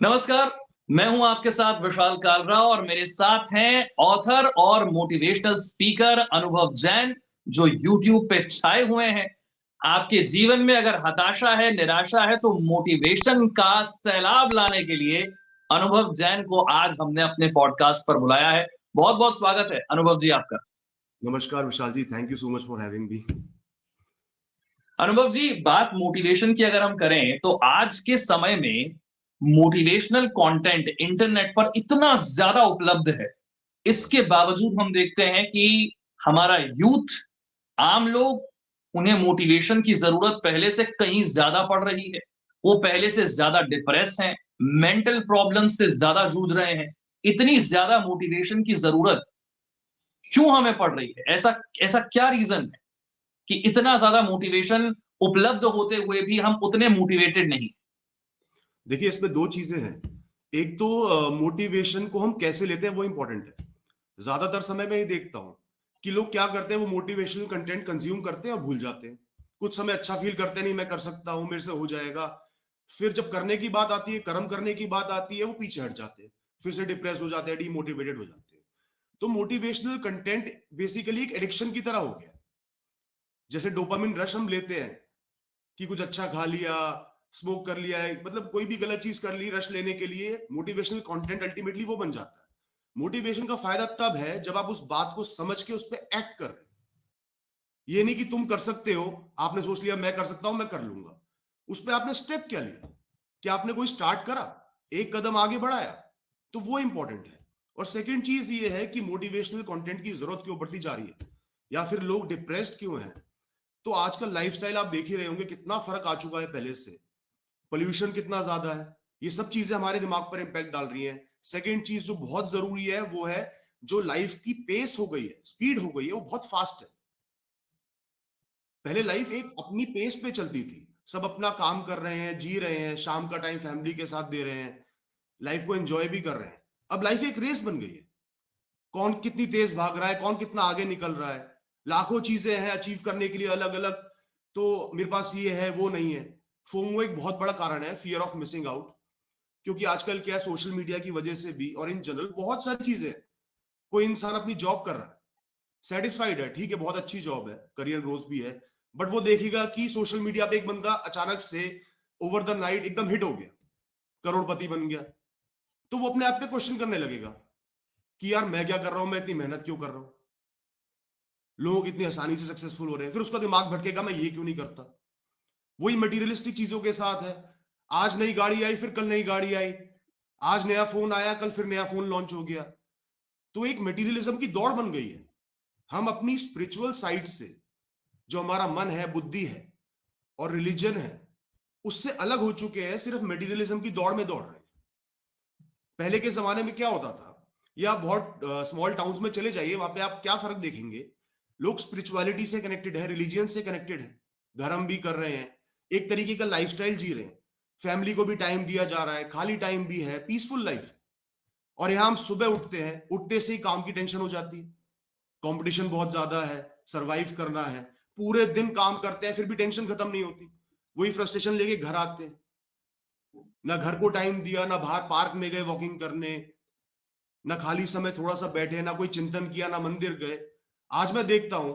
नमस्कार। मैं हूं आपके साथ विशाल कालरा और मेरे साथ हैं ऑथर और मोटिवेशनल स्पीकर अनुभव जैन, जो यूट्यूब पे छाए हुए हैं। आपके जीवन में अगर हताशा है, निराशा है, तो मोटिवेशन का सैलाब लाने के लिए अनुभव जैन को आज हमने अपने पॉडकास्ट पर बुलाया है। बहुत बहुत स्वागत है अनुभव जी आपका। नमस्कार Vishal ji, thank you so much for having me. Anubhav ji, बात मोटिवेशन की अगर हम करें तो आज के समय में मोटिवेशनल कंटेंट इंटरनेट पर इतना ज्यादा उपलब्ध है। इसके बावजूद हम देखते हैं कि हमारा यूथ, आम लोग, उन्हें मोटिवेशन की जरूरत पहले से कहीं ज्यादा पड़ रही है। वो पहले से ज्यादा डिप्रेस हैं, मेंटल प्रॉब्लम से ज्यादा जूझ रहे हैं। इतनी ज्यादा मोटिवेशन की जरूरत क्यों हमें पड़ रही है? ऐसा ऐसा क्या रीजन है कि इतना ज्यादा मोटिवेशन उपलब्ध होते हुए भी हम उतने मोटिवेटेड नहीं? देखिए, इसमें दो चीजें हैं। एक तो मोटिवेशन को हम कैसे लेते हैं वो इंपॉर्टेंट है। ज्यादातर समय मैं ये देखता हूँ कि लोग क्या करते हैं, वो मोटिवेशनल कंटेंट कंज्यूम करते हैं और भूल जाते हैं। कुछ समय अच्छा फील करते हैं, नहीं मैं कर सकता हूँ, मेरे से हो जाएगा। फिर जब करने की बात आती है, कर्म करने की बात आती है, वो पीछे हट जाते हैं। फिर से डिप्रेस हो जाते हैं, डीमोटिवेटेड हो जाते हैं। तो मोटिवेशनल कंटेंट बेसिकली एक एडिक्शन की तरह हो गया। जैसे डोपामिन रश हम लेते हैं कि कुछ अच्छा खा लिया, स्मोक कर लिया है, मतलब कोई भी गलत चीज कर ली रश लेने के लिए, मोटिवेशनल कंटेंट अल्टीमेटली वो बन जाता है। मोटिवेशन का फायदा तब है जब आप उस बात को समझ के उस पर एक्ट कर रहे हैं। ये नहीं कि तुम कर सकते हो, आपने सोच लिया मैं कर सकता हूं, मैं कर लूंगा। उस पर आपने स्टेप क्या लिया, कि आपने कोई स्टार्ट करा, एक कदम आगे बढ़ाया, तो वो इंपॉर्टेंट है। और सेकंड चीज ये है कि मोटिवेशनल कंटेंट की जरूरत क्यों बढ़ती जा रही है, या फिर लोग डिप्रेस्ड क्यों हैं। तो आजकल लाइफस्टाइल आप देख ही रहे होंगे, कितना फर्क आ चुका है पहले से। पोल्यूशन कितना ज्यादा है, ये सब चीजें हमारे दिमाग पर इंपैक्ट डाल रही हैं। सेकेंड चीज जो बहुत जरूरी है वो है, जो लाइफ की पेस हो गई है, स्पीड हो गई है, वो बहुत फास्ट है। पहले लाइफ एक अपनी पेस पे चलती थी, सब अपना काम कर रहे हैं, जी रहे हैं, शाम का टाइम फैमिली के साथ दे रहे हैं, लाइफ को एंजॉय भी कर रहे हैं। अब लाइफ एक रेस बन गई है, कौन कितनी तेज भाग रहा है, कौन कितना आगे निकल रहा है। लाखों चीजें हैं अचीव करने के लिए अलग अलग, तो मेरे पास ये है वो नहीं है। फोमो एक बहुत बड़ा कारण है, फियर ऑफ मिसिंग आउट। क्योंकि आजकल क्या है, सोशल मीडिया की वजह से भी और इन जनरल बहुत सारी चीजें हैं। कोई इंसान अपनी जॉब कर रहा है, सेटिस्फाइड है, ठीक है, बहुत अच्छी जॉब है, करियर ग्रोथ भी है, बट वो देखेगा कि सोशल मीडिया पे एक बंदा अचानक से ओवर द नाइट एकदम हिट हो गया, करोड़पति बन गया। तो वो अपने आप पे क्वेश्चन करने लगेगा कि यार मैं क्या कर रहा हूं, मैं इतनी मेहनत क्यों कर रहा हूं, लोग इतनी आसानी से सक्सेसफुल हो रहे हैं। फिर उसका दिमाग भटकेगा, मैं ये क्यों नहीं करता। वही मटीरियलिस्टिक चीजों के साथ है। आज नई गाड़ी आई, फिर कल नई गाड़ी आई, आज नया फोन आया, कल फिर नया फोन लॉन्च हो गया। तो एक मटीरियलिज्म की दौड़ बन गई है। हम अपनी स्पिरिचुअल साइड से, जो हमारा मन है, बुद्धि है और रिलीजन है, उससे अलग हो चुके हैं, सिर्फ मटीरियलिज्म की दौड़ में दौड़ रहे हैं। पहले के जमाने में क्या होता था, या बहुत स्मॉल टाउन्स में चले जाइए, वहां पे आप क्या फर्क देखेंगे। लोग स्पिरिचुअलिटी से कनेक्टेड है, रिलीजियन से कनेक्टेड है, धर्म भी कर रहे हैं, एक तरीके का लाइफस्टाइल जी रहे हैं, फैमिली को भी टाइम दिया जा रहा है, खाली टाइम भी है, पीसफुल लाइफ है। और यहां हम सुबह उठते हैं, उठते से ही काम की टेंशन हो जाती है, कंपटीशन बहुत ज्यादा है, सरवाइव करना है, पूरे दिन काम करते हैं, फिर भी टेंशन खत्म नहीं होती। वही फ्रस्ट्रेशन लेके घर आते हैं, ना घर को टाइम दिया, ना बाहर पार्क में गए वॉकिंग करने, ना खाली समय थोड़ा सा बैठे, ना कोई चिंतन किया, ना मंदिर गए। आज मैं देखता हूं,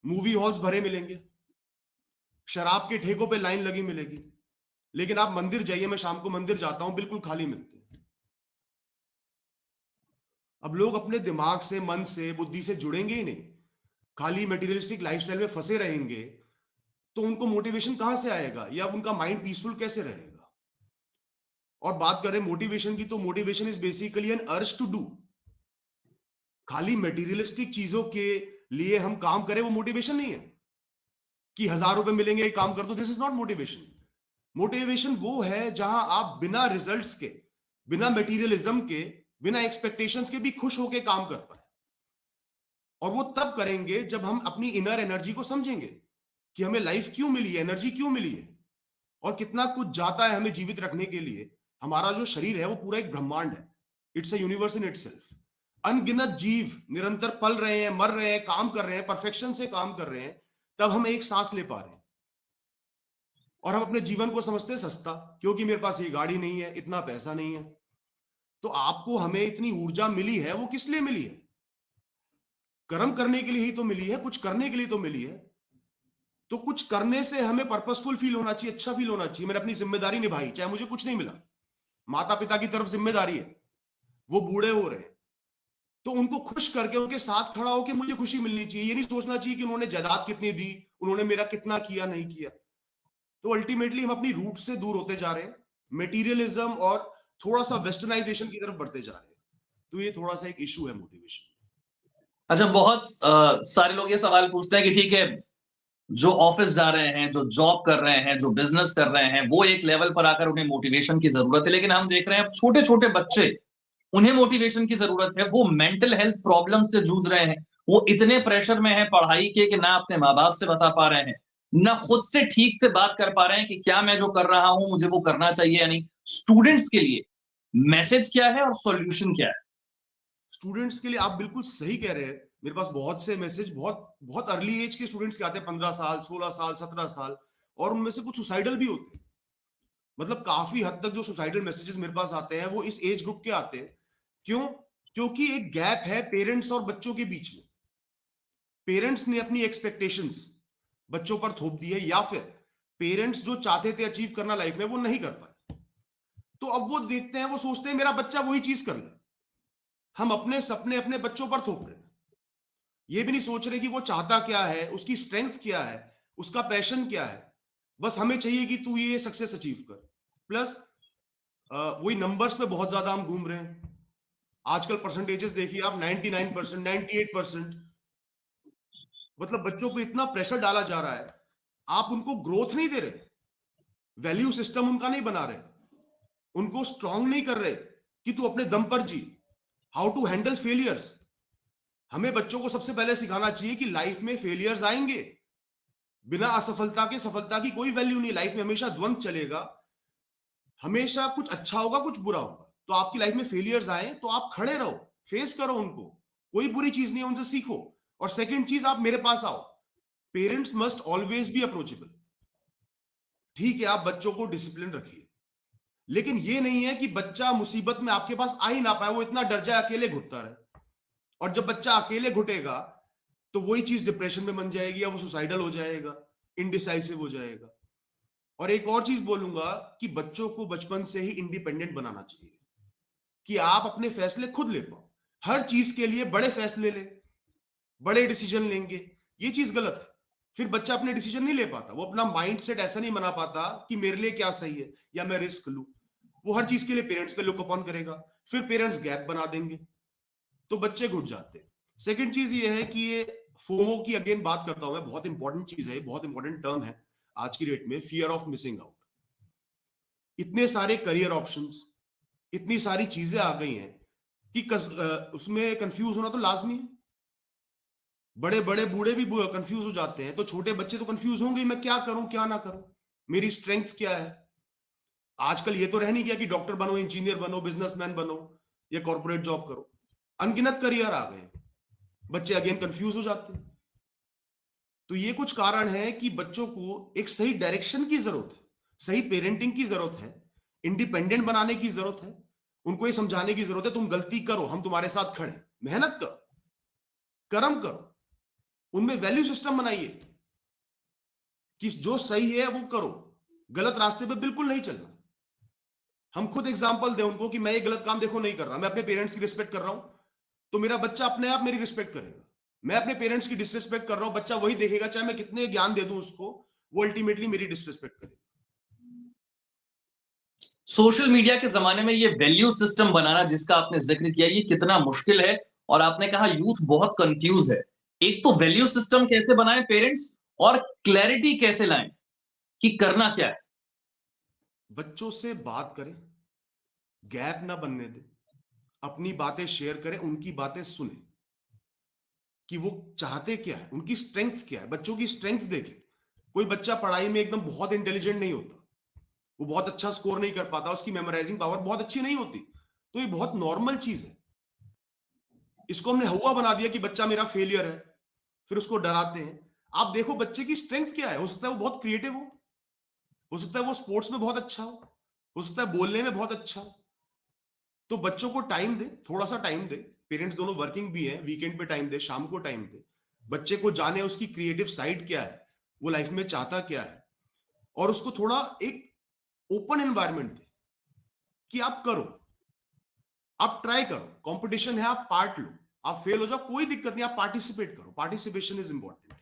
मूवी हॉल्स भरे मिलेंगे, शराब के ठेकों पे लाइन लगी मिलेगी, लेकिन आप मंदिर जाइए, मैं शाम को मंदिर जाता हूं, बिल्कुल खाली मिलते हैं। अब लोग अपने दिमाग से, मन से, बुद्धि से जुड़ेंगे ही नहीं, खाली मटेरियलिस्टिक लाइफस्टाइल में फंसे रहेंगे, तो उनको मोटिवेशन कहां से आएगा, या उनका माइंड पीसफुल कैसे रहेगा। और बात करें मोटिवेशन की, तो motivation is basically an urge to do. खाली मटेरियलिस्टिक चीजों के लिए हम काम करें, वो मोटिवेशन नहीं है। कि 1,000 रुपए मिलेंगे, काम कर दो, this is not motivation. Motivation वो है जहां आप बिना रिजल्ट्स के, बिना मटेरियलिज्म के, बिना एक्सपेक्टेशंस के भी खुश होकर काम कर पाए। और वो तब करेंगे जब हम अपनी इनर एनर्जी को समझेंगे, कि हमें लाइफ क्यों मिली है, एनर्जी क्यों मिली है, और कितना कुछ जाता है हमें जीवित रखने के लिए। हमारा जो शरीर है वो पूरा एक ब्रह्मांड है, it's a universe in itself. अनगिनत जीव निरंतर पल रहे हैं, मर रहे हैं, काम कर रहे हैं, परफेक्शन से काम कर रहे हैं, तब हम एक सांस ले पा रहे हैं। और हम अपने जीवन को समझते हैं सस्ता, क्योंकि मेरे पास ये गाड़ी नहीं है, इतना पैसा नहीं है। तो आपको हमें इतनी ऊर्जा मिली है, वो किस लिए मिली है? कर्म करने के लिए ही तो मिली है, कुछ करने के लिए तो मिली है। तो कुछ करने से हमें पर्पसफुल फील होना चाहिए, अच्छा फील होना चाहिए। मैंने अपनी जिम्मेदारी निभाई, चाहे मुझे कुछ नहीं मिला। माता पिता की तरफ जिम्मेदारी है, वो बूढ़े हो रहे हैं, तो उनको खुश करके उनके साथ खड़ा होकर मुझे खुशी मिलनी चाहिए। ये नहीं सोचना चाहिए कि उन्होंने जायदाद कितनी दी, उन्होंने मेरा कितना किया नहीं किया। तो अल्टीमेटली हम अपनी रूट से दूर होते जा रहे हैं, मेटीरियलिज्म और थोड़ा सा वेस्टर्नाइजेशन की तरफ बढ़ते जा रहे हैं। तो ये थोड़ा सा एक इशू है मोटिवेशन। अच्छा, बहुत सारे लोग ये सवाल पूछते हैं कि ठीक है, जो ऑफिस जा रहे हैं, जो जॉब कर रहे हैं, जो बिजनेस कर रहे हैं, वो एक लेवल पर आकर उन्हें मोटिवेशन की जरूरत है। लेकिन हम देख रहे हैं अब छोटे-छोटे बच्चे, उन्हें मोटिवेशन की जरूरत है। वो मेंटल हेल्थ प्रॉब्लम से जूझ रहे हैं। वो इतने प्रेशर में हैं पढ़ाई के कि ना अपने माँ-बाप से बता पा रहे हैं, ना खुद से ठीक से बात कर पा रहे हैं कि क्या मैं जो कर रहा हूँ, मुझे वो करना चाहिए या नहीं। स्टूडेंट्स के लिए मैसेज क्या है और सॉल्यूशन क्या है? स्टूडेंट्स के लिए आप बिल्कुल सही कह रहे हैं। मेरे पास बहुत से मैसेज बहुत बहुत अर्ली एज के स्टूडेंट्स के आते हैं, 15 साल, 16 साल, 17 साल, और उनमें से कुछ सुसाइडल भी होते हैं। मतलब काफी हद तक जो सुसाइडल मैसेजेस मेरे पास आते हैं वो इस एज ग्रुप के आते हैं। क्यों? क्योंकि एक गैप है पेरेंट्स और बच्चों के बीच में। पेरेंट्स ने अपनी एक्सपेक्टेशंस बच्चों पर थोप दी है, या फिर पेरेंट्स जो चाहते थे अचीव करना लाइफ में वो नहीं कर पाए। तो अब वो देखते हैं, वो सोचते हैं मेरा बच्चा वही चीज कर ले। हम अपने सपने अपने बच्चों पर थोप रहे हैं। ये भी नहीं सोच रहे कि वो चाहता क्या है, उसकी स्ट्रेंथ क्या है, उसका पैशन क्या है। बस हमें चाहिए कि तू ये सक्सेस अचीव कर। प्लस वही नंबर्स पे बहुत ज्यादा हम घूम रहे हैं। आजकल परसेंटेजेस देखिए आप, 99%, 98%। मतलब बच्चों पे इतना प्रेशर डाला जा रहा है, आप उनको ग्रोथ नहीं दे रहे, वैल्यू सिस्टम उनका नहीं बना रहे, उनको स्ट्रांग नहीं कर रहे कि तू अपने दम पर जी। How to handle failures. हमें बच्चों को सबसे पहले सिखाना चाहिए कि लाइफ में फेलियर्स आएंगे। बिना असफलता के सफलता की कोई वैल्यू नहीं। लाइफ में हमेशा द्वंद चलेगा, हमेशा कुछ अच्छा होगा कुछ बुरा होगा। तो आपकी लाइफ में फेलियर्स आए तो आप खड़े रहो, फेस करो उनको। कोई बुरी चीज नहीं है, उनसे सीखो। और सेकंड चीज, आप मेरे पास आओ। Parents must always be approachable. ठीक है, आप बच्चों को डिसिप्लिन रखिए, लेकिन ये नहीं है कि बच्चा मुसीबत में आपके पास आ ही ना पाए, वो इतना डर जाए, अकेले घुटता रहे। और जब बच्चा अकेले घुटेगा तो वही चीज डिप्रेशन में बन जाएगी, या वो सुसाइडल हो जाएगा, इनडिसाइसिव हो जाएगा। और एक और चीज बोलूंगा कि बच्चों को बचपन से ही इंडिपेंडेंट बनाना चाहिए, कि आप अपने फैसले खुद ले पाओ। हर चीज के लिए बड़े फैसले ले, बड़े डिसीजन लेंगे, ये चीज गलत है। फिर बच्चा अपने डिसीजन नहीं ले पाता, वो अपना माइंड सेट ऐसा नहीं बना पाता कि मेरे लिए क्या सही है या मैं रिस्क लूं। वो हर चीज के लिए पेरेंट्स पे लुक अपॉन करेगा, फिर पेरेंट्स गैप बना देंगे, तो बच्चे घुट जाते हैं। सेकंड चीज ये है कि ये फोमो की अगेन बात करता हूं मैं, बहुत इंपॉर्टेंट चीज है, बहुत इंपॉर्टेंट टर्म है आज की डेट में, फियर ऑफ मिसिंग आउट। इतने सारे करियर ऑप्शंस, इतनी सारी चीजें आ गई हैं कि उसमें कंफ्यूज होना तो लाजमी है। बड़े बड़े बूढ़े भी कंफ्यूज हो जाते हैं, तो छोटे बच्चे तो कंफ्यूज होंगे, मैं क्या करूं क्या ना करूं, मेरी स्ट्रेंथ क्या है। आजकल ये तो रह नहीं गया कि डॉक्टर बनो, इंजीनियर बनो, बिजनेसमैन बनो या कॉर्पोरेट जॉब करो। अनगिनत करियर आ गए हैं, बच्चे अगेन कंफ्यूज हो जाते हैं। तो ये कुछ कारण है कि बच्चों को एक सही डायरेक्शन की जरूरत है, सही पेरेंटिंग की जरूरत है, इंडिपेंडेंट बनाने की जरूरत है। उनको ये समझाने की जरूरत है, तुम गलती करो, हम तुम्हारे साथ खड़े, मेहनत करो, कर्म करो। उनमें वैल्यू सिस्टम बनाइए कि जो सही है वो करो, गलत रास्ते पे बिल्कुल नहीं चलना। हम खुद एग्जांपल दें उनको कि मैं ये गलत काम देखो नहीं कर रहा, मैं अपने पेरेंट्स की रिस्पेक्ट कर रहा हूं, तो मेरा बच्चा अपने आप मेरी रिस्पेक्ट करेगा। मैं अपने पेरेंट्स की डिसरिस्पेक्ट कर रहा हूं, बच्चा वही देखेगा, चाहे मैं कितने ज्ञान दे दूं उसको, वो अल्टीमेटली मेरी डिसरिस्पेक्ट करेगा। सोशल मीडिया के जमाने में ये वैल्यू सिस्टम बनाना जिसका आपने जिक्र किया, ये कितना मुश्किल है। और आपने कहा यूथ बहुत कंफ्यूज है। एक तो वैल्यू सिस्टम कैसे बनाएं पेरेंट्स, और क्लैरिटी कैसे लाएं कि करना क्या है। बच्चों से बात करें, गैप ना बनने दें, अपनी बातें शेयर करें, उनकी बातें सुने कि वो चाहते क्या है, उनकी स्ट्रेंथ्स क्या है। बच्चों की स्ट्रेंथ्स देखें। कोई बच्चा पढ़ाई में एकदम बहुत इंटेलिजेंट नहीं होता, वो बहुत अच्छा स्कोर नहीं कर पाता, उसकी मेमोराइजिंग पावर बहुत अच्छी नहीं होती, तो ये बहुत नॉर्मल चीज है। इसको हमने हुआ बना दिया कि बच्चा मेरा फेलियर है, फिर उसको डराते हैं। आप देखो बच्चे की स्ट्रेंथ क्या है, हो सकता है वो बहुत क्रिएटिव हो, हो सकता है वो स्पोर्ट्स में बहुत अच्छा हो सकता है बोलने में बहुत अच्छा हो। तो बच्चों को टाइम दे, थोड़ा सा टाइम दे। पेरेंट्स दोनों वर्किंग भी हैं, वीकेंड पे टाइम दे, शाम को टाइम दे। बच्चे को जाने उसकी क्रिएटिव साइड क्या है, वो लाइफ में चाहता क्या है, और उसको थोड़ा एक ओपन एनवायरनमेंट दे कि आप करो, आप ट्राई करो, कंपटीशन है, आप पार्ट लो, आप फेल हो जाओ कोई दिक्कत नहीं, आप पार्टिसिपेट करो। Participation is important.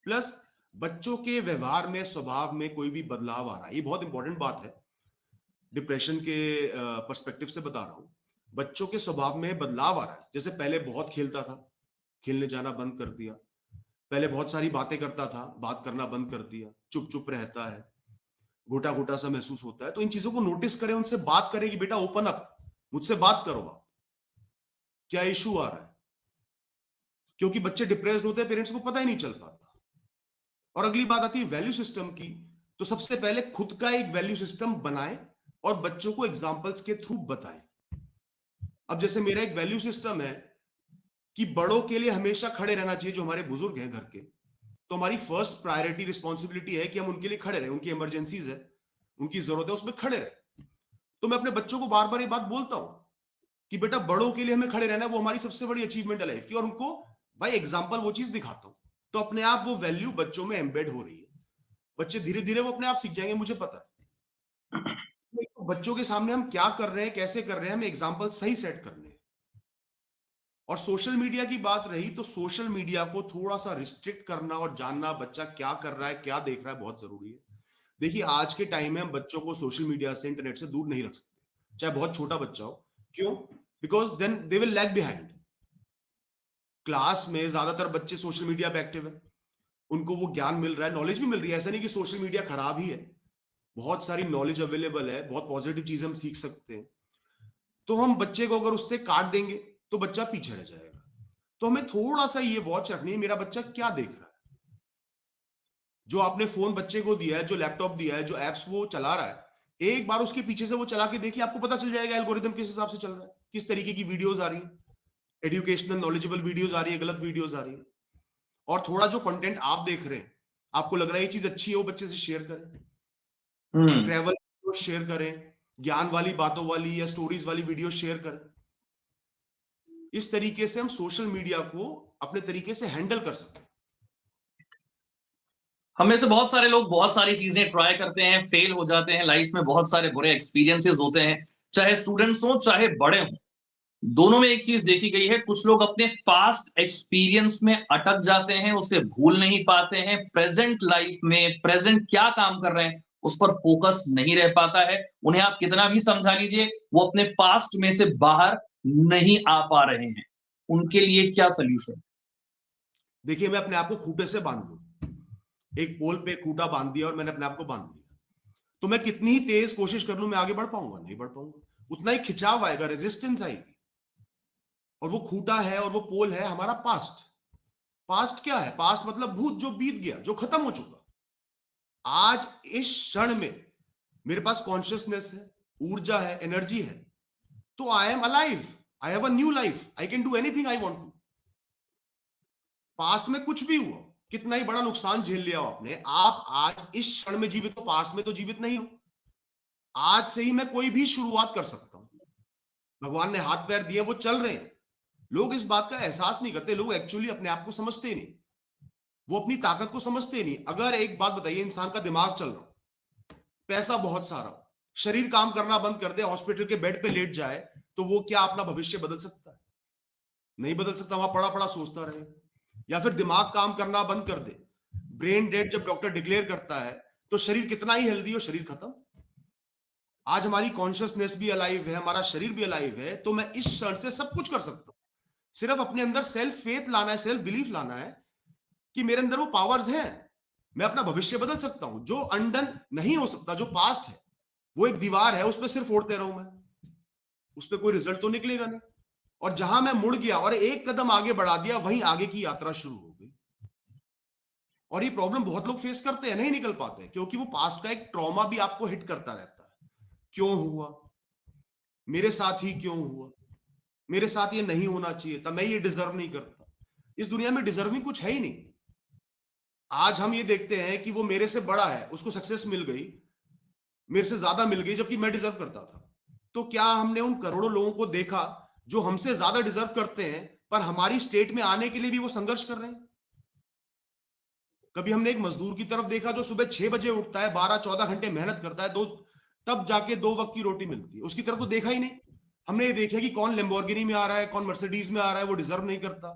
प्लस बच्चों के व्यवहार में, स्वभाव में कोई भी बदलाव आ रहा है, ये बहुत इंपॉर्टेंट बात है। डिप्रेशन के पर्सपेक्टिव से बता रहा हूं। बच्चों के स्वभाव में बदलाव आ रहा है। जैसे पहले बहुत खेलता था, खेलने जाना बंद कर दिया। पहले बहुत सारी बातें करता था, बात करना बंद कर दिया। चुप चुप रहता है, घुटा घुटा सा महसूस होता है। तो इन चीजों को नोटिस करें, उनसे बात करें कि बेटा ओपन अप, मुझसे बात करो आप, क्या इशू आ रहा है। क्योंकि बच्चे डिप्रेस्ड होते हैं, पेरेंट्स को पता ही नहीं चल पाता। और अगली बात आती है वैल्यू सिस्टम की। तो सबसे पहले खुद का एक वैल्यू सिस्टम बनाएं और बच्चों को एग्जांपल्स के थ्रू बताएं। अब जैसे मेरा एक वैल्यू सिस्टम है कि बड़ों के लिए हमेशा खड़े रहना चाहिए। जो हमारे बुजुर्ग हैं घर के, तो हमारी फर्स्ट प्रायोरिटी रिस्पॉन्सिबिलिटी है कि हम उनके लिए खड़े रहे। उनकी इमरजेंसीज है, उनकी जरूरत है, उसमें खड़े रहे। तो मैं अपने बच्चों को बार बार ये बात बोलता हूं कि बेटा बड़ों के लिए हमें खड़े रहना है, वो हमारी सबसे बड़ी अचीवमेंट है लाइफ की। और उनको भाई एग्जाम्पल वो चीज दिखाता हूं, तो अपने आप वो वैल्यू बच्चों में एम्बेड हो रही है। बच्चे धीरे धीरे वो अपने आप सीख जाएंगे, मुझे पता है। तो बच्चों के सामने हम क्या कर रहे हैं, कैसे कर रहे हैं, हमें एग्जाम्पल सही सेट करने हैं। और सोशल मीडिया की बात रही, तो सोशल मीडिया को थोड़ा सा रिस्ट्रिक्ट करना और जानना बच्चा क्या कर रहा है, क्या देख रहा है, बहुत जरूरी है। देखिए आज के टाइम में हम बच्चों को सोशल मीडिया से, इंटरनेट से दूर नहीं रख सकते, चाहे बहुत छोटा बच्चा हो। क्यों? Because then they will lag behind. Class में ज्यादातर बच्चे सोशल मीडिया पे एक्टिव है, उनको वो ज्ञान मिल रहा है, नॉलेज भी मिल रही है। ऐसा नहीं कि सोशल मीडिया खराब ही है, बहुत सारी नॉलेज अवेलेबल है, बहुत पॉजिटिव चीजें हम सीख सकते हैं। तो हम बच्चे को अगर उससे काट देंगे तो बच्चा पीछे रह जाएगा। तो हमें थोड़ा सा ये वॉच रखनी है, मेरा बच्चा क्या देख रहा है। जो आपने फोन बच्चे को दिया है, जो लैपटॉप दिया है, जो एप्स वो चला रहा है, एक बार उसके पीछे से वो चला के देखिए, आपको पता चल जाएगा एल्गोरिदम किस हिसाब से चल रहा है, किस तरीके की वीडियोस आ रही है, एजुकेशनल नॉलेजेबल वीडियोस आ रही है, गलत वीडियोस आ रही है। और थोड़ा जो कंटेंट आप देख रहे हैं, आपको लग रहा है ये चीज अच्छी है, वो बच्चे से शेयर करें। हम्म। ट्रैवल शेयर करें, ज्ञान वाली बातों वाली या स्टोरीज वाली वीडियो शेयर करें। इस तरीके से हम सोशल मीडिया को अपने तरीके से हैंडल कर सकते हैं। हम में से बहुत सारे लोग बहुत सारी चीजें ट्राई करते हैं, फेल हो जाते हैं, लाइफ में बहुत सारे बुरे एक्सपीरियंसेस होते हैं, चाहे स्टूडेंट्स हो चाहे बड़े हों। दोनों में एक चीज देखी गई है, कुछ लोग अपने पास्ट एक्सपीरियंस में अटक जाते हैं, उसे भूल नहीं पाते हैं, प्रेजेंट लाइफ में प्रेजेंट क्या काम कर रहे हैं उस पर फोकस नहीं रह पाता है। उन्हें आप कितना भी समझा लीजिए, वो अपने पास्ट में से बाहर नहीं आ पा रहे हैं। उनके लिए क्या सोल्यूशन? देखिए मैं अपने आप को खूंटे से बांध लूं, एक पोल पे खूंटा बांध दिया और मैंने अपने आप को बांध लिया, तो मैं कितनी ही तेज कोशिश कर लूं, मैं आगे बढ़ पाऊंगा? नहीं बढ़ पाऊंगा। उतना ही खिंचाव आएगा, रेजिस्टेंस आएगी। और वो खूंटा है और वो पोल है हमारा पास्ट। पास्ट क्या है? पास्ट मतलब भूत, जो बीत गया, जो खत्म हो चुका। आज इस क्षण में मेरे पास कॉन्शियसनेस है, ऊर्जा है, एनर्जी है, तो I am alive, I have a new life, I can do anything I want to. Past में कुछ भी हुआ, कितना ही बड़ा नुकसान झेल लिया हो आपने, आप आज इस क्षण में जीवित हो, पास्ट में तो जीवित नहीं हो। आज से ही मैं कोई भी शुरुआत कर सकता हूं। भगवान ने हाथ पैर दिए, वो चल रहे हैं। लोग इस बात का एहसास नहीं करते, लोग एक्चुअली अपने आप को समझते ही नहीं, वो अपनी ताकत को समझते ही नहीं। अगर एक बात बताइए, इंसान का दिमाग चल रहा, पैसा बहुत सारा, शरीर काम करना बंद कर दे, हॉस्पिटल के बेड पे लेट जाए, तो वो क्या अपना भविष्य बदल सकता है? नहीं बदल सकता, वहां पड़ा पड़ा सोचता रहे। या फिर दिमाग काम करना बंद कर दे, ब्रेन डेड जब डॉक्टर डिक्लेयर करता है, तो शरीर कितना ही हेल्दी हो, शरीर खत्म। आज हमारी कॉन्शियसनेस भी अलाइव है, हमारा शरीर भी अलाइव है, तो मैं इस क्षण से सब कुछ कर सकता हूं। सिर्फ अपने अंदर सेल्फ फेथ लाना है, सेल्फ बिलीफ लाना है कि मेरे अंदर वो पावर्स हैं। मैं अपना भविष्य बदल सकता हूं। जो अनडन नहीं हो सकता, जो पास्ट है, वो एक दीवार है, उस पर सिर्फ फोड़ते रहूं मैं, उस पर कोई रिजल्ट तो निकलेगा नहीं। और जहां मैं मुड़ गया और एक कदम आगे बढ़ा दिया, वहीं आगे की यात्रा शुरू हो गई। और ये प्रॉब्लम बहुत लोग फेस करते हैं, नहीं निकल पाते, क्योंकि वो पास्ट का एक ट्रॉमा भी आपको हिट करता रहता है। क्यों हुआ, मेरे साथ ही क्यों हुआ, मेरे साथ ये नहीं होना चाहिए था, मैं ये डिजर्व नहीं करता। इस दुनिया में डिजर्विंग कुछ है ही नहीं। आज हम ये देखते हैं कि वो मेरे से बड़ा है, उसको सक्सेस मिल गई, मेरे से ज्यादा मिल गई, जबकि मैं डिजर्व करता था। तो क्या हमने उन करोड़ों लोगों को देखा जो हमसे ज्यादा डिजर्व करते हैं, पर हमारी स्टेट में आने के लिए भी वो संघर्ष कर रहे हैं? कभी हमने एक मजदूर की तरफ देखा जो सुबह 6 बजे उठता है, 12-14 घंटे मेहनत करता है, दो तब जाके 2 वक्त की रोटी मिलती है, उसकी तरफ तो देखा ही नहीं। हमने ये देखा कि कौन लैम्बोर्गिनी में आ रहा है, कौन मर्सिडीज में आ रहा है, वो डिजर्व नहीं करता।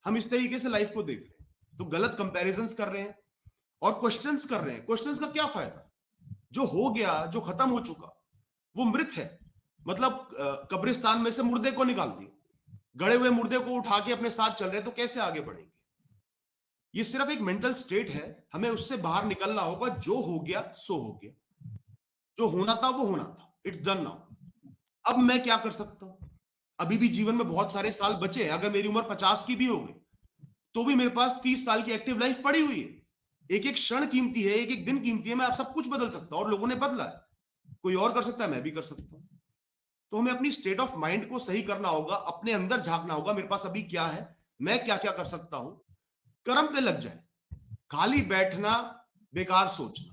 हम इस तरीके से लाइफ को देख रहे हैं, तो गलत कंपैरिजंस कर रहे हैं और क्वेश्चंस कर रहे हैं। क्वेश्चंस का क्या फायदा? जो हो गया, जो खत्म हो चुका, वो मृत है। मतलब कब्रिस्तान में से मुर्दे को निकाल दिया, गड़े हुए मुर्दे को उठा के अपने साथ चल रहे, तो कैसे आगे बढ़ेंगे? ये सिर्फ एक मेंटल स्टेट है, हमें उससे बाहर निकलना होगा। जो हो गया सो हो गया, जो होना था वो होना था, इट्स डन नाउ। अब मैं क्या कर सकता हूं? अभी भी जीवन में बहुत सारे साल बचे हैं। अगर मेरी उम्र 50 की भी हो गई, तो भी मेरे पास 30 साल की एक्टिव लाइफ पड़ी हुई है। एक एक क्षण कीमती है, एक एक दिन कीमती है। मैं आप सब कुछ बदल सकता हूं, और लोगों ने बदला है। कोई और कर सकता है, मैं भी कर सकता हूं। तो हमें अपनी स्टेट ऑफ माइंड को सही करना होगा, अपने अंदर झांकना होगा, मेरे पास अभी क्या है, मैं क्या क्या कर सकता हूं। कर्म पे लग जाए, खाली बैठना, बेकार सोचना।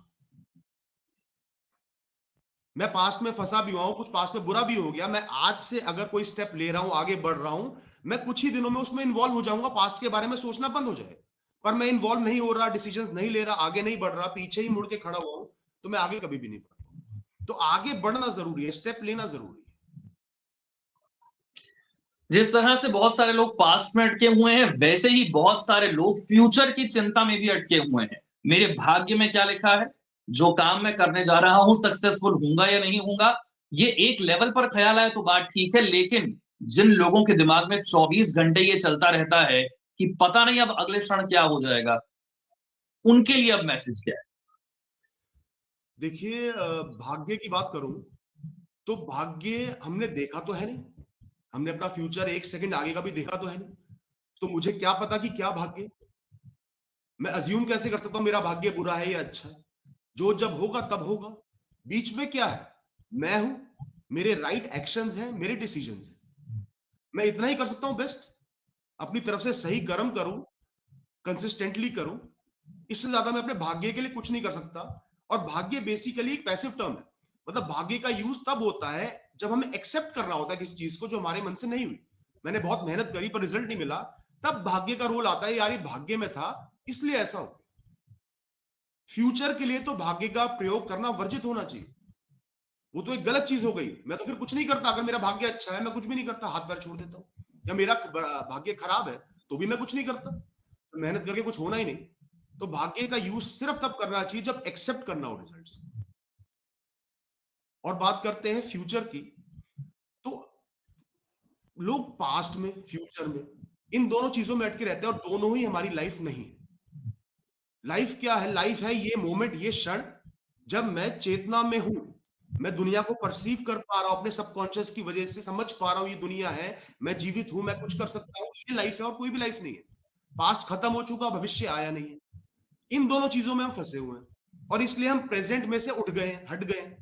मैं पास्ट में फंसा भी हुआ हूं, कुछ पास्ट में बुरा भी हो गया। मैं आज से अगर कोई स्टेप ले रहा हूं, आगे बढ़ रहा हूं, मैं कुछ ही दिनों में उसमें इन्वॉल्व हो जाऊंगा, पास्ट के बारे में सोचना बंद हो जाए। पर मैं इन्वॉल्व नहीं हो रहा, डिसीजंस नहीं ले रहा, आगे नहीं बढ़ रहा, पीछे ही मुड़ के खड़ा हुआ हूं, तो मैं आगे कभी भी नहीं बढ़ पाऊंगा। तो आगे बढ़ना जरूरी है, स्टेप लेना जरूरी है। जिस तरह से बहुत सारे लोग पास्ट में अटके हुए हैं, वैसे ही बहुत सारे लोग फ्यूचर की चिंता में भी अटके हुए हैं। मेरे भाग्य में क्या लिखा है? जो काम मैं करने जा रहा हूं, सक्सेसफुल होऊंगा या नहीं होऊंगा? ये एक लेवल पर ख्याल आए तो बात ठीक है, लेकिन जिन लोगों के दिमाग में 24 घंटे ये चलता रहता है कि पता नहीं अब अगले क्षण क्या हो जाएगा, उनके लिए अब मैसेज क्या है? देखिए, भाग्य की बात करूं तो भाग्य हमने देखा तो है नहीं। हमने अपना फ्यूचर एक सेकंड आगे का भी देखा तो है नहीं। तो मुझे क्या पता कि क्या भाग्य? मैं अज्यूम कैसे कर सकता हूं मेरा भाग्य बुरा है या अच्छा है? जो जब होगा तब होगा। बीच में क्या है? मैं हूं, मेरे राइट एक्शंस हैं, मेरे डिसीजंस हैं। मैं इतना ही कर सकता हूं बेस्ट। अपनी तरफ से सही कर्म करूं, कंसिस्टेंटली करूं। इससे ज्यादा मैं अपने भाग्य के लिए कुछ नहीं कर सकता। और भाग्य बेसिकली एक पैसिव टर्म है। मतलब भाग्य का यूज तब होता है जब हमें एक्सेप्ट करना होता है किसी चीज को जो हमारे मन से नहीं हुई। मैंने बहुत मेहनत करी पर रिजल्ट नहीं मिला, तब भाग्य का रोल आता है, यार ये भाग्य में था, इसलिए ऐसा हो गया। फ्यूचर के लिए तो भाग्य का प्रयोग करना वर्जित होना चाहिए। वो तो एक गलत चीज हो गई। मैं तो फिर कुछ नहीं करता। अगर मेरा भाग्य अच्छा है, मैं कुछ भी नहीं करता, हाथ पैर छोड़ देता हूँ। या मेरा भाग्य खराब है, तो भी मैं कुछ नहीं करता, तो मेहनत करके कुछ होना ही नहीं। तो भाग्य का यूज सिर्फ तब करना चाहिए जब एक्सेप्ट करना हो रिजल्ट्स। और बात करते हैं फ्यूचर की, तो लोग पास्ट में, फ्यूचर में, इन दोनों चीजों में अटके रहते हैं, और दोनों ही हमारी लाइफ नहीं है। लाइफ क्या है? लाइफ है ये मोमेंट, ये क्षण, जब मैं चेतना में हूं, मैं दुनिया को परसीव कर पा रहा हूं, अपने सबकॉन्शियस की वजह से समझ पा रहा हूं ये दुनिया है, मैं जीवित हूं, मैं कुछ कर सकता हूं। ये लाइफ है, और कोई भी लाइफ नहीं है। पास्ट खत्म हो चुका, भविष्य आया नहीं है। इन दोनों चीजों में हम फंसे हुए हैं, और इसलिए हम प्रेजेंट में से उठ गए हैं, हट गए हैं।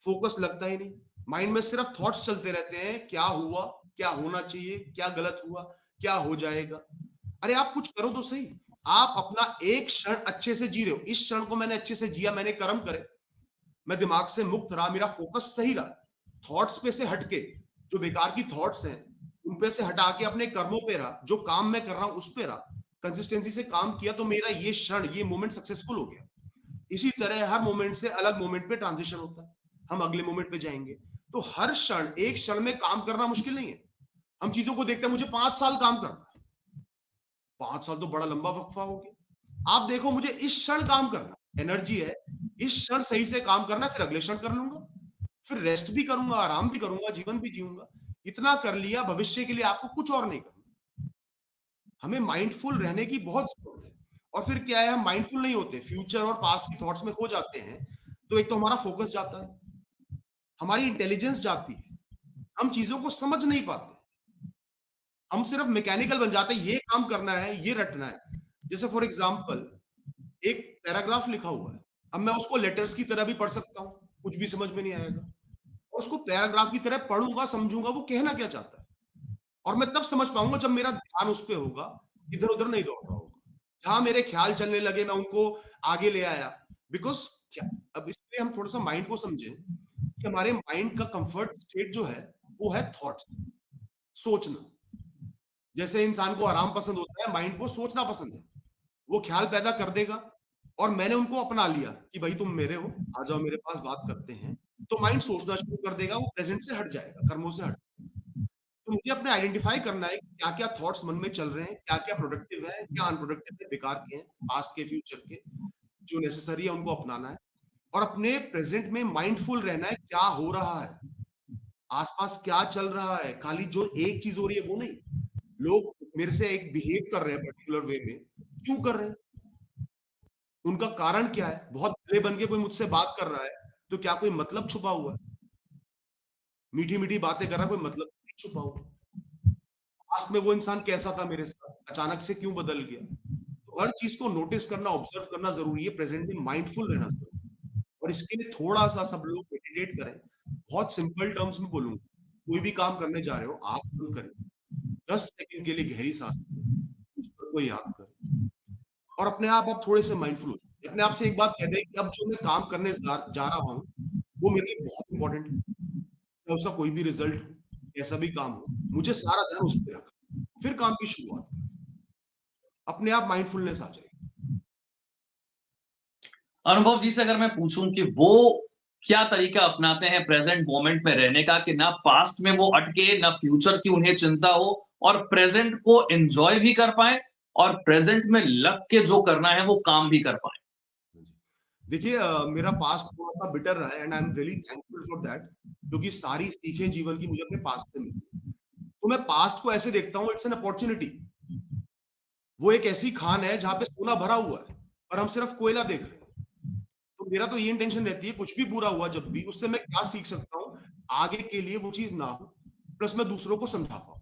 फोकस लगता ही नहीं। माइंड में सिर्फ थॉट्स चलते रहते हैं, क्या हुआ, क्या होना चाहिए, क्या गलत हुआ, क्या हो जाएगा। अरे आप कुछ करो तो सही। आप अपना एक क्षण अच्छे से जी रहे हो, इस क्षण को मैंने अच्छे से जिया, मैंने कर्म करे, मैं दिमाग से मुक्त रहा, मेरा फोकस सही रहा, थॉट्स पे से हटके, जो बेकार की थॉट्स हैं उन पे से हटा के अपने कर्मों पे रहा, जो काम मैं कर रहा हूं उस पे रहा, कंसिस्टेंसी से काम किया, तो मेरा ये क्षण, ये मोमेंट सक्सेसफुल हो गया। इसी तरह हर मोमेंट से अलग मोमेंट पे ट्रांजिशन होता है, हम अगले मोमेंट पे जाएंगे। तो हर क्षण, एक क्षण में काम करना मुश्किल नहीं है। हम चीजों को देखते हैं, मुझे 5 साल काम करना है। 5 साल तो बड़ा लंबा वक्फा हो गया। आप देखो, मुझे इस क्षण काम करना, एनर्जी है, इस क्षण सही से काम करना, फिर अगले क्षण कर लूंगा, फिर रेस्ट भी करूंगा, आराम भी करूंगा, जीवन भी जीऊंगा। इतना कर लिया, भविष्य के लिए आपको कुछ और नहीं करना। हमें माइंडफुल रहने की बहुत जरूरत है। और फिर क्या है, हम माइंडफुल नहीं होते, फ्यूचर और पास्ट की थॉट्स में खो जाते हैं। तो एक तो हमारा फोकस जाता है, हमारी इंटेलिजेंस जाती है, हम चीजों को समझ नहीं पाते, हम सिर्फ मैकेनिकल बन जाते हैं, ये काम करना है, ये रटना है। जैसे फॉर एग्जाम्पल, एक पैराग्राफ लिखा हुआ है, अब मैं उसको लेटर्स की तरह भी पढ़ सकता हूँ, कुछ भी समझ में नहीं आएगा। और उसको पैराग्राफ की तरह पढ़ूंगा, समझूंगा वो कहना क्या चाहता है, और मैं तब समझ पाऊंगा जब मेरा ध्यान उस पे होगा, इधर उधर नहीं दौड़ रहा होगा। जहाँ मेरे ख्याल चलने लगे मैं उनको आगे ले आया। बिकॉज़ क्या अब इसलिए हम थोड़ा-सा माइंड को समझें कि हमारे माइंड का कम्फर्ट स्टेट जो है, वो है थॉट्स, सोचना। जैसे इंसान को आराम पसंद होता है, माइंड को सोचना पसंद है। वो ख्याल पैदा कर देगा और मैंने उनको अपना लिया कि भाई तुम मेरे हो, आ जाओ मेरे पास बात करते हैं। तो माइंड सोचना शुरू कर देगा, वो प्रेज़ेंट से हट जाएगा, कर्मों से हट। तो मुझे अपने आइडेंटिफ़ाई करना है कि क्या-क्या थॉट्स मन में चल रहे हैं, क्या-क्या प्रोडक्टिव है, क्या अनप्रोडक्टिव है, बेकार के हैं, पास्ट के, फ्यूचर के, जो नेसेसरी है उनको अपनाना है और अपने प्रेज़ेंट में माइंडफुल रहना है, क्या हो रहा है, आस-पास क्या चल रहा है, खाली जो एक चीज़ हो रही है वो नहीं। लोग मेरे से एक बिहेव कर रहे हैं पर्टिकुलर वे में, क्यों कर रहे हैं? उनका कारण क्या है? बहुत भले बन के कोई मुझसे बात कर रहा है, तो क्या कोई मतलब छुपा हुआ है? मीठी-मीठी बातें कर रहा है, कोई मतलब नहीं छुपा हुआ। पास्ट में वो इंसान कैसा था मेरे साथ? अचानक से क्यों बदल गया? तो हर चीज़ को नोटिस करना, ऑब्ज़र्व करना ज़रूरी है, प्रेज़ेंट में माइंडफुल रहना ज़रूरी है। और इसके लिए थोड़ा-सा सब लोग मेडिटेट करें। बहुत सिंपल टर्म्स में बोलूँगा, कोई भी काम करने जा रहे हो, आँख बंद करें, 10 सेकंड के लिए गहरी साँस लें, ईश्वर को याद करें और अपने आप थोड़े से माइंडफुल हो जाएँ। अपने आप से एक बात कह दें कि अब जो मैं काम करने जा रहा हूँ, वो मेरे लिए बहुत इम्पोर्टेंट है। चाहे उसका कोई भी रिज़ल्ट हो, कैसा भी काम हो, मुझे सारा ध्यान उस पे रखना है। फिर काम की शुरुआत करें। अपने आप माइंडफुलनेस आ जाएगी। अनुभव जी से अगर मैं पूछूं कि वो क्या तरीका अपनाते हैं प्रेजेंट मोमेंट में रहने का कि ना पास्ट में वो अटके ना फ्यूचर की उन्हें चिंता हो और प्रेजेंट को एंजॉय भी कर पाए और प्रेजेंट में लग के जो करना है वो काम भी कर पाए। जी। देखिए मेरा पास्ट थोड़ा-सा बिटर रहा है and I am really thankful for that क्योंकि सारी सीखें जीवन की मुझे अपने पास्ट से मिली हैं। तो मैं पास्ट को ऐसे देखता हूँ इट्स एन अपॉर्च्युनिटी। वो एक ऐसी खान है जहाँ पे सोना भरा हुआ है, पर हम सिर्फ कोयला देख रहे हैं। तो मेरा तो ये इंटेंशन रहती है कुछ भी बुरा हुआ जब भी उससे मैं क्या सीख सकता हूँ, आगे के लिए वो चीज़ ना हो, प्लस मैं दूसरों को समझा पाऊँ।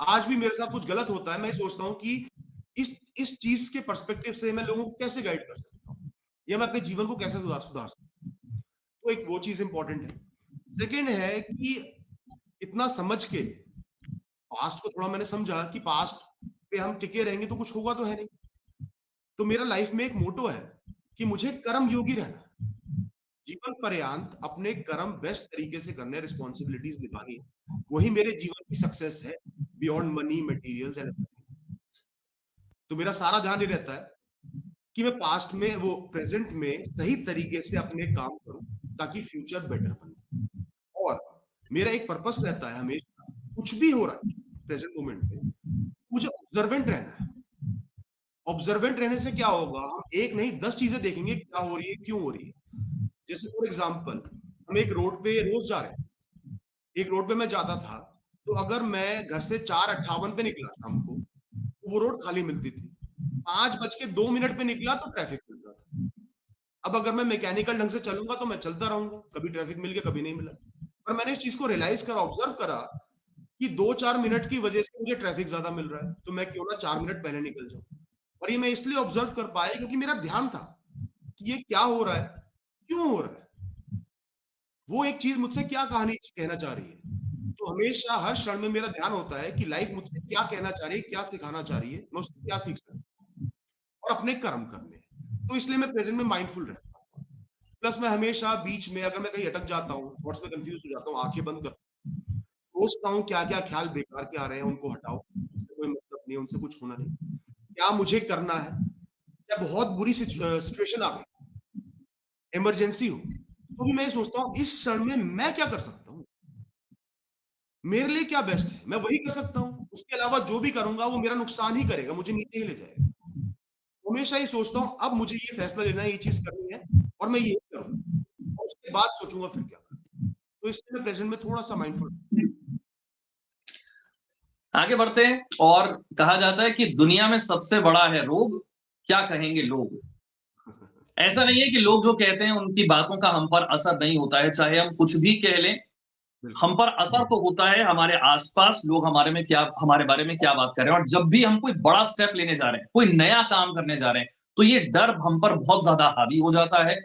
आज भी मेरे साथ कुछ गलत होता है, मैं ये सोचता हूँ कि इस चीज़ के पर्सपेक्टिव से मैं लोगों को कैसे गाइड कर सकता हूँ? या मैं अपने जीवन को कैसे सुधार सकता हूँ? तो एक वो चीज़ इम्पोर्टेंट है। सेकंड है कि इतना समझ के पास्ट को थोड़ा मैंने समझा कि पास्ट पे हम टिके रहेंगे तो कुछ होगा तो है नहीं। तो मेरा लाइफ में एक मोटो है कि मुझे कर्म योगी रहना है। जीवन पर्यांत अपने कर्म बेस्ट तरीके से करने, रिस्पॉन्सिबिलिटीज़ निभानी है। वही मेरे जीवन की सक्सेस है, beyond money, materials and everything. तो मेरा सारा ध्यान ये रहता है कि मैं पास्ट में वो प्रेज़ेंट में सही तरीके से अपने काम करूँ, ताकि फ्यूचर बेटर बने। और मेरा एक पर्पस रहता है हमेशा, कुछ भी हो रहा है प्रेज़ेंट मोमेंट में, मुझे ऑब्जर्वेंट रहना है। ऑब्जर्वेंट रहने से क्या होगा, हम एक नहीं 10 चीज़ें देखेंगे क्या हो रही है, क्यों हो रही है। जैसे फॉर एग्ज़ाम्पल हम एक रोड पे रोज़ जा रहे हैं, एक रोड पे मैं जाता था, तो अगर मैं घर से 4:58 पे निकला शाम को, तो वो रोड खाली मिलती थी। 5 बज के 2 मिनट पे निकला तो ट्रैफिक मिल रहा था। अब अगर मैं मैकेनिकल ढंग से चलूँगा तो मैं चलता रहूँगा, कभी ट्रैफिक मिल गया, कभी नहीं मिला। पर मैंने इस चीज़ को रियलाइज़ करा, ऑब्ज़र्व करा कि 2-4 मिनट की वजह से मुझे ट्रैफिक ज़्यादा मिल रहा है, तो मैं क्यों ना 4 मिनट पहले निकल जाऊँ। और ये मैं इसलिए ऑब्ज़र्व कर पाया क्योंकि मेरा ध्यान था कि ये क्या हो रहा है, क्यों हो रहा है? वो एक चीज़ मुझसे क्या कहानी कहना चाह रही है। तो हमेशा हर क्षण में मेरा ध्यान होता है कि लाइफ़ मुझसे क्या कहना चाह रही है, क्या सिखाना चाह रही है, मैं उससे क्या सीख सकता हूँ और अपने कर्म करने हैं। तो इसलिए मैं प्रेज़ेंट में माइंडफुल रहता हूँ। प्लस मैं हमेशा बीच में अगर मैं कहीं अटक जाता हूँ, थॉट्स में कन्फ्यूज़ हो जाता हूँ, आँखें बंद कर सोचता हूँ क्या-क्या ख्याल बेकार के आ रहे हैं, उनको हटाओ, उससे कोई मतलब नहीं है, उनसे कुछ होना नहीं। क्या मुझे करना है? या बहुत बुरी सिचुएशन आ गई, इमरजेंसी हो, तो भी मैं ये सोचता हूँ इस क्षण में मैं क्या कर सकता हूँ? मेरे लिए क्या बेस्ट है? मैं वही कर सकता हूँ। उसके अलावा जो भी करूँगा वो मेरा नुकसान ही करेगा, मुझे नीचे ही ले जाएगा। हमेशा ये सोचता हूँ अब मुझे ये फैसला लेना है, ये चीज़ करनी है और मैं यही करूँगा और उसके बाद सोचूँगा फिर क्या करूँ। तो इसलिए मैं प्रेज़ेंट में थोड़ा-सा माइंडफुल। आगे बढ़ते हैं और कहा जाता है कि दुनिया में सबसे बड़ा है रोग, क्या कहेंगे लोग? ऐसा नहीं है कि लोग जो कहते हैं उनकी बातों का हम पर असर नहीं होता है, चाहे हम कुछ भी कह लें, बिल्कुल, हम पर असर तो होता है, हमारे आस-पास लोग हमारे बारे में क्या बात कर रहे हैं और जब भी हम कोई बड़ा स्टेप लेने जा रहे हैं, कोई नया काम करने जा रहे हैं, तो ये डर हम पर बहुत ज़्यादा हावी हो जाता है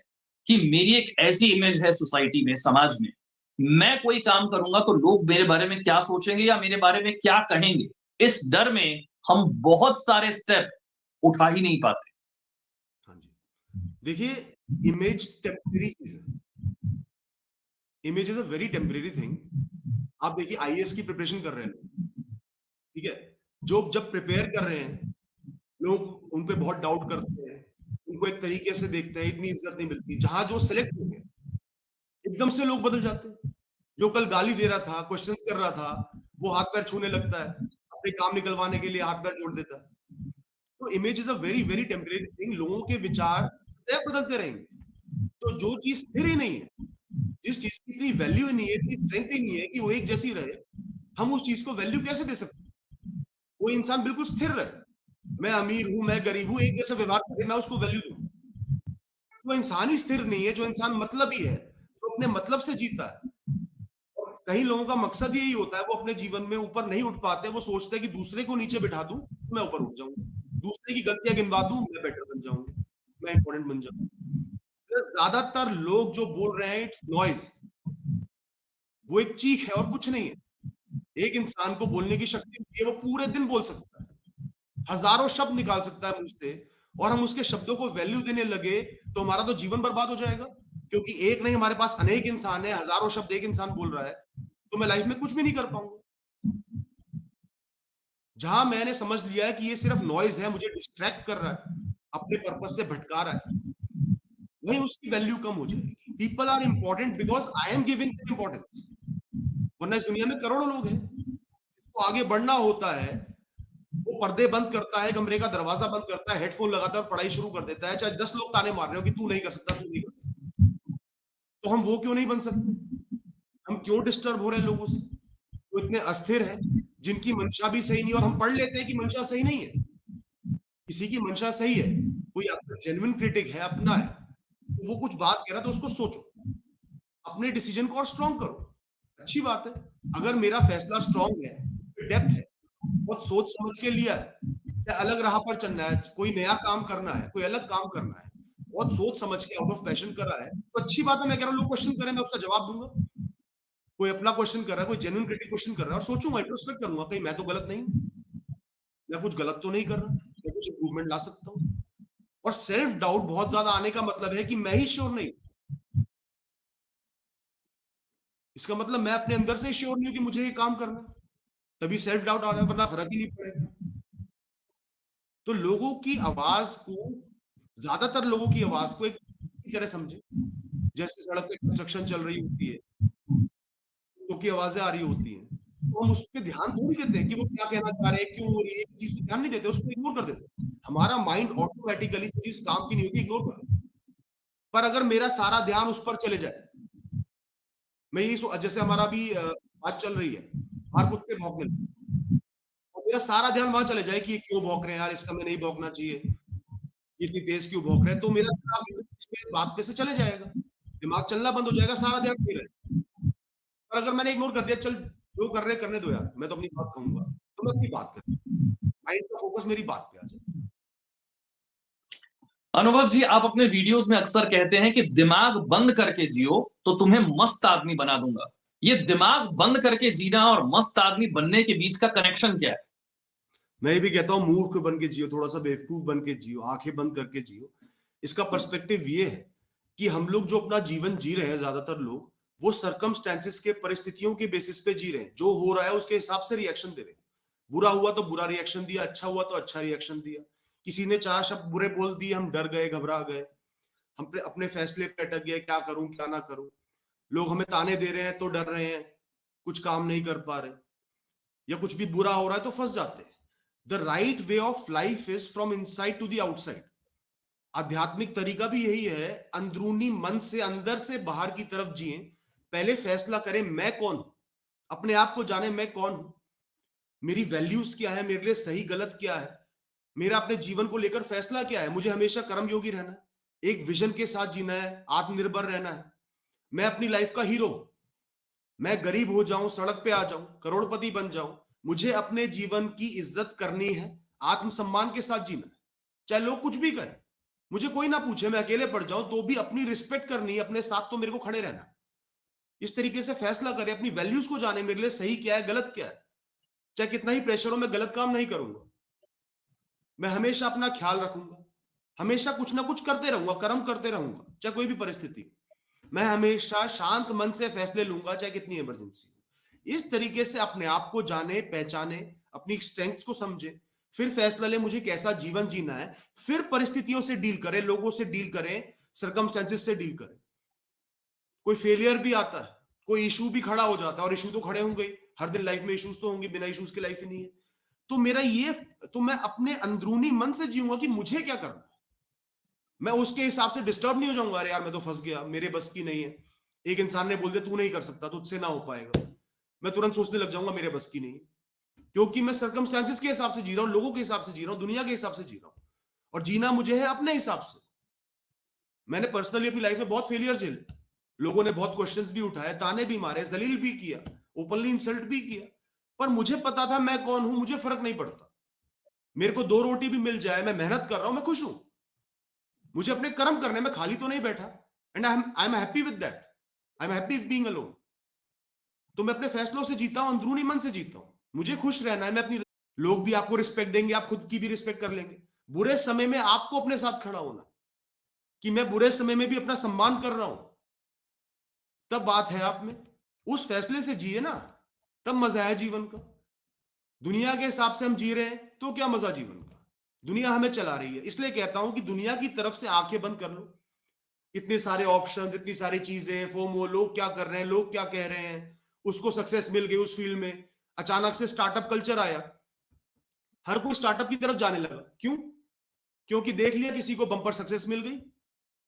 कि मेरी एक ऐसी इमेज है सोसाइटी में, समाज में, मैं कोई काम करूँगा तो लोग मेरे बारे में क्या सोचेंगे या मेरे बारे में क्या कहेंगे? इस डर में हम बहुत सारे स्टेप उठा ही नहीं पाते। हाँ जी। देखिए, इमेज टेम्परेरी चीज़ है। Image is a very temporary thing. आप देखिए आईएएस की प्रिपरेशन कर रहे हैं लोग, ठीक है? जो जब प्रिपेयर कर रहे हैं, लोग उन पे बहुत डाउट करते हैं, उनको एक तरीके से देखते हैं, इतनी इज़्ज़त नहीं मिलती। जहाँ जो सेलेक्ट हो गए, एकदम से लोग बदल जाते हैं। जो कल गाली दे रहा था, क्वेश्चन्स कर रहा था, वो हाथ-पैर छूने लगता है, अपने काम निकलवाने के लिए हाथ-पैर जोड़ देता है। तो image is a very, very temporary thing. लोगों के विचार सदैव बदलते रहेंगे। तो जो चीज़ स्थिर ही नहीं है, जिस चीज़ की इतनी वैल्यू ही नहीं है, इतनी स्ट्रेंथ ही नहीं है कि वो एक जैसी रहे, हम उस चीज़ को वैल्यू कैसे दे सकते हैं? कोई इंसान बिल्कुल स्थिर रहे, मैं अमीर हूँ, मैं गरीब हूँ, एक जैसा व्यवहार करे, मैं उसको वैल्यू दूँ। जो इंसान ही स्थिर नहीं है, जो इंसान मतलबी है, जो अपने मतलब से जीता है, और कई लोगों का मकसद यही होता है, वो अपने जीवन में ऊपर नहीं उठ पाते, वो सोचते हैं कि दूसरे को नीचे बिठा दूँ, तो मैं ऊपर उठ जाऊँगा। दूसरे की गलतियाँ गिनवा दूँ, मैं बेटर बन जाऊँगा, मैं इंपॉर्टेंट बन जाऊँगा। तो ज़्यादातर लोग जो बोल रहे हैं, इट्स नॉइज़, वो एक चीख है और कुछ नहीं है। एक इंसान को बोलने की शक्ति होती है, वो पूरे दिन बोल सकता है। हज़ारों शब्द निकाल सकता है मुँह से, और हम उसके शब्दों को वैल्यू देने लगे, तो हमारा तो जीवन बर्बाद हो जाएगा। क्योंकि एक नहीं, हमारे पास अनेक इंसान है, हज़ारों शब्द एक इंसान बोल रहा है, तो मैं लाइफ़ में कुछ भी नहीं कर पाऊँगा। जहाँ मैंने समझ लिया है कि ये सिर्फ़ नॉइज़ है, मुझे डिस्ट्रैक्ट कर रहा है, अपने पर्पज़ से भटका रहा है, वहीं उसकी वैल्यू कम हो जाएगी। People are important because I am giving them importance. वरना इस दुनिया में करोड़ों लोग हैं, जिसको आगे बढ़ना होता है, वो पर्दे बंद करता है, कमरे का दरवाज़ा बंद करता है, हेडफ़ोन लगाता है और पढ़ाई शुरू कर देता है, चाहे 10 लोग ताने मार रहे हो कि तू नहीं कर सकता, तू नहीं कर सकता। तो हम वो क्यों नहीं बन सकते? हम क्यों डिस्टर्ब हो रहे हैं लोगों से? जो इतने अस्थिर हैं, जिनकी मंशा भी सही नहीं है, और हम पढ़ लेते हैं कि मंशा सही नहीं है। किसी की मंशा सही है, कोई आपका जेन्युइन क्रिटिक है, अपना है, तो वो कुछ बात कह रहा है तो उसको सोचो, अपने डिसीज़न को और स्ट्रॉन्ग करो। अच्छी बात है, अगर मेरा फैसला स्ट्रॉन्ग है, डेप्थ है, बहुत सोच समझ के लिया है, चाहे अलग राह पर चलना है, कोई नया काम करना है, कोई अलग काम करना है, बहुत सोच समझ के आउट ऑफ पैशन करा है, तो अच्छी बात है। मैं कह रहा हूँ लोग क्वेश्चन करें, मैं उसका जवाब दूँगा। कोई अपना क्वेश्चन कर रहा है, कोई जेन्युइन क्रिटिक क्वेश्चन कर रहा है, और सोचूँगा, इंट्रोस्पेक्ट करूँगा, कहीं मैं तो गलत नहीं हूँ, मैं कुछ गलत तो नहीं कर रहा, मैं कुछ इम्प्रूवमेंट ला सकता हूँ। और सेल्फ डाउट बहुत ज़्यादा आने का मतलब है कि मैं ही श्योर नहीं हूँ। इसका मतलब मैं अपने अंदर से ही श्योर नहीं हूँ कि मुझे ये काम करना है, तभी सेल्फ डाउट आ रहा है, वरना फ़र्क ही नहीं पड़ेगा। तो लोगों की आवाज़ को, ज़्यादातर लोगों की आवाज़ को एक की तरह समझें। जैसे सड़क पे कंस्ट्रक्शन चल रही होती है, लोगों की आवाज़ें आ रही होती हैं, तो हम उस पे ध्यान थोड़ी देते हैं कि वो क्या कहना चाह रहे हैं, क्यों हो रही है, एक चीज़ पे ध्यान नहीं देते, उसको इग्नोर कर देते हैं। हमारा माइंड ऑटोमैटिकली जिस काम की नहीं होती इग्नोर कर देता है। पर अगर मेरा सारा ध्यान उस पर चले जाए, मैं यही जैसे हमारा अभी बात चल रही है, बाहर कुत्ते भौंकने लगे, और मेरा सारा ध्यान वहाँ चले जाए कि ये क्यों भौंक रहे हैं यार, इस समय नहीं भौंकना चाहिए, ये इतनी तेज़ क्यों भौंक रहे हैं, तो मेरा ध्यान इसमें बात पे से चले जाएगा। दिमाग चलना बंद हो जाएगा, सारा ध्यान वहीं रहेगा। और अगर मैंने इग्नोर कर दिया, चल जो कर रहे हैं करने दो यार, मैं तो अपनी बात कहूँगा, तो मैं अपनी बात करूँ। माइंड का फोकस मेरी बात पे आ जाए। अनुभव जी, आप अपने वीडियोज़ में अक्सर कहते हैं कि दिमाग बंद करके जियो, तो तुम्हें मस्त आदमी बना दूँगा। ये दिमाग बंद करके जीना और मस्त आदमी बनने के बीच का कनेक्शन क्या है? मैं ये भी कहता हूँ मूर्ख बन के जियो, थोड़ा-सा बेवकूफ बन के जियो, आँखें बंद करके जियो। इसका पर्सपेक्टिव ये है कि हम लोग जो अपना जीवन जी रहे हैं, ज़्यादातर लोग, वो सर्कमस्टेंसेस के, परिस्थितियों के बेसिस पे जी रहे हैं। जो हो रहा है उसके हिसाब से रिएक्शन दे रहे हैं। बुरा हुआ तो बुरा रिएक्शन दिया, अच्छा हुआ तो अच्छा रिएक्शन दिया। किसी ने 4 शब्द बुरे बोल दिए, हम डर गए, घबरा गए। हम पे अपने फैसले पे अटक गए, क्या करूँ, क्या ना करूँ? लोग हमें ताने दे रहे हैं तो डर रहे हैं, कुछ काम नहीं कर पा रहे, या कुछ भी बुरा हो रहा है तो फँस जाते हैं। The right way of life is from inside to the outside. आध्यात्मिक तरीका भी यही है, अंदरूनी मन से, अंदर से बाहर की तरफ जिए। पहले फैसला करें मैं कौन हूं, अपने आप को जाने मैं कौन हूं, मेरी वैल्यूज क्या है, मेरे लिए सही गलत क्या है, मेरा अपने जीवन को लेकर फैसला क्या है। मुझे हमेशा कर्मयोगी रहना है, एक विजन के साथ जीना है, आत्मनिर्भर रहना है। मैं अपनी लाइफ का हीरो हूं। मैं गरीब हो जाऊं, सड़क पे आ जाऊं, करोड़पति बन जाऊं, मुझे अपने जीवन की इज्जत करनी है, आत्मसम्मान के साथ जीना है, चाहे लोग कुछ भी कहें, मुझे कोई ना पूछे, मैं अकेले पड़ जाऊं तो भी अपनी रिस्पेक्ट करनी है, अपने साथ तो मेरे को खड़े रहना है। इस तरीके से फैसला करें, अपनी वैल्यूज को जाने, मेरे लिए सही क्या है, गलत क्या है, चाहे कितना ही प्रेशर हो, मैं गलत काम नहीं करूंगा। मैं हमेशा अपना ख्याल रखूंगा, हमेशा कुछ ना कुछ करते रहूंगा, कर्म करते रहूंगा, चाहे कोई भी परिस्थिति हो। मैं हमेशा शांत मन से फैसले लूंगा, चाहे कितनी इमरजेंसी हो। इस तरीके से अपने आप को जाने, पहचाने, अपनी स्ट्रेंथ्स को समझे, फिर फैसला ले मुझे कैसा जीवन जीना है, फिर परिस्थितियों से डील करें, लोगों से डील करें, सर्कमस्टेंसेस से डील करें। कोई फेलियर भी आता है, कोई इशू भी खड़ा हो जाता है, और इशू तो खड़े होंगे ही, हर दिन लाइफ में इश्यूज तो होंगे, बिना इश्यूज की लाइफ ही नहीं है। तो मेरा ये, तो मैं अपने अंदरूनी मन से जीऊंगा कि मुझे क्या करना है। मैं उसके हिसाब से डिस्टर्ब नहीं हो जाऊंगा, अरे यार मैं तो फंस गया, मेरे बस की नहीं है। एक इंसान ने बोल दिया तू नहीं कर सकता, तुझसे ना हो पाएगा, मैं तुरंत सोचने लग जाऊंगा मेरे बस की नहीं, क्योंकि मैं सर्कमस्टांसेस के हिसाब से जी रहा हूं, लोगों के हिसाब से जी रहा हूं, दुनिया के हिसाब से जी रहा हूं, और जीना मुझे है अपने हिसाब से। मैंने पर्सनली अपनी लाइफ में बहुत फेलियर झेले, लोगों ने बहुत क्वेश्चंस भी उठाए, ताने भी मारे, जलील भी किया, ओपनली इंसल्ट भी किया, पर मुझे पता था मैं कौन हूं, मुझे फर्क नहीं पड़ता। मेरे को 2 रोटी भी मिल जाए, मैं मेहनत कर रहा हूं, मैं खुश हूं, मुझे अपने कर्म करने में खाली तो नहीं बैठा, and I am happy with that, I am happy being alone. तो मैं अपने फैसलों से जीता हूं, अंदरूनी मन से जीता हूं, मुझे खुश रहना है। मैं अपनी, लोग भी आपको रिस्पेक्ट देंगे, आप खुद की भी रिस्पेक्ट कर लेंगे। बुरे समय में आपको अपने साथ खड़ा होना, कि मैं बुरे समय में भी अपना सम्मान कर रहा हूं, तब बात है आप में। उस फैसले से जिए ना, तब मजा है जीवन का। दुनिया के हिसाब से हम जी रहे हैं तो क्या मजा जीवन का। दुनिया हमें चला रही है, इसलिए कहता हूं कि दुनिया की तरफ से आंखें बंद कर लो। इतने सारे ऑप्शंस, इतनी सारी चीजें, फोमो, लोग क्या कर रहे हैं, लोग क्या कह रहे हैं, उसको सक्सेस मिल गई उस फील्ड में, अचानक से स्टार्टअप कल्चर आया, हर कोई स्टार्टअप की तरफ जाने लगा। क्यों? क्योंकि देख लिया किसी को बम्पर सक्सेस मिल गई।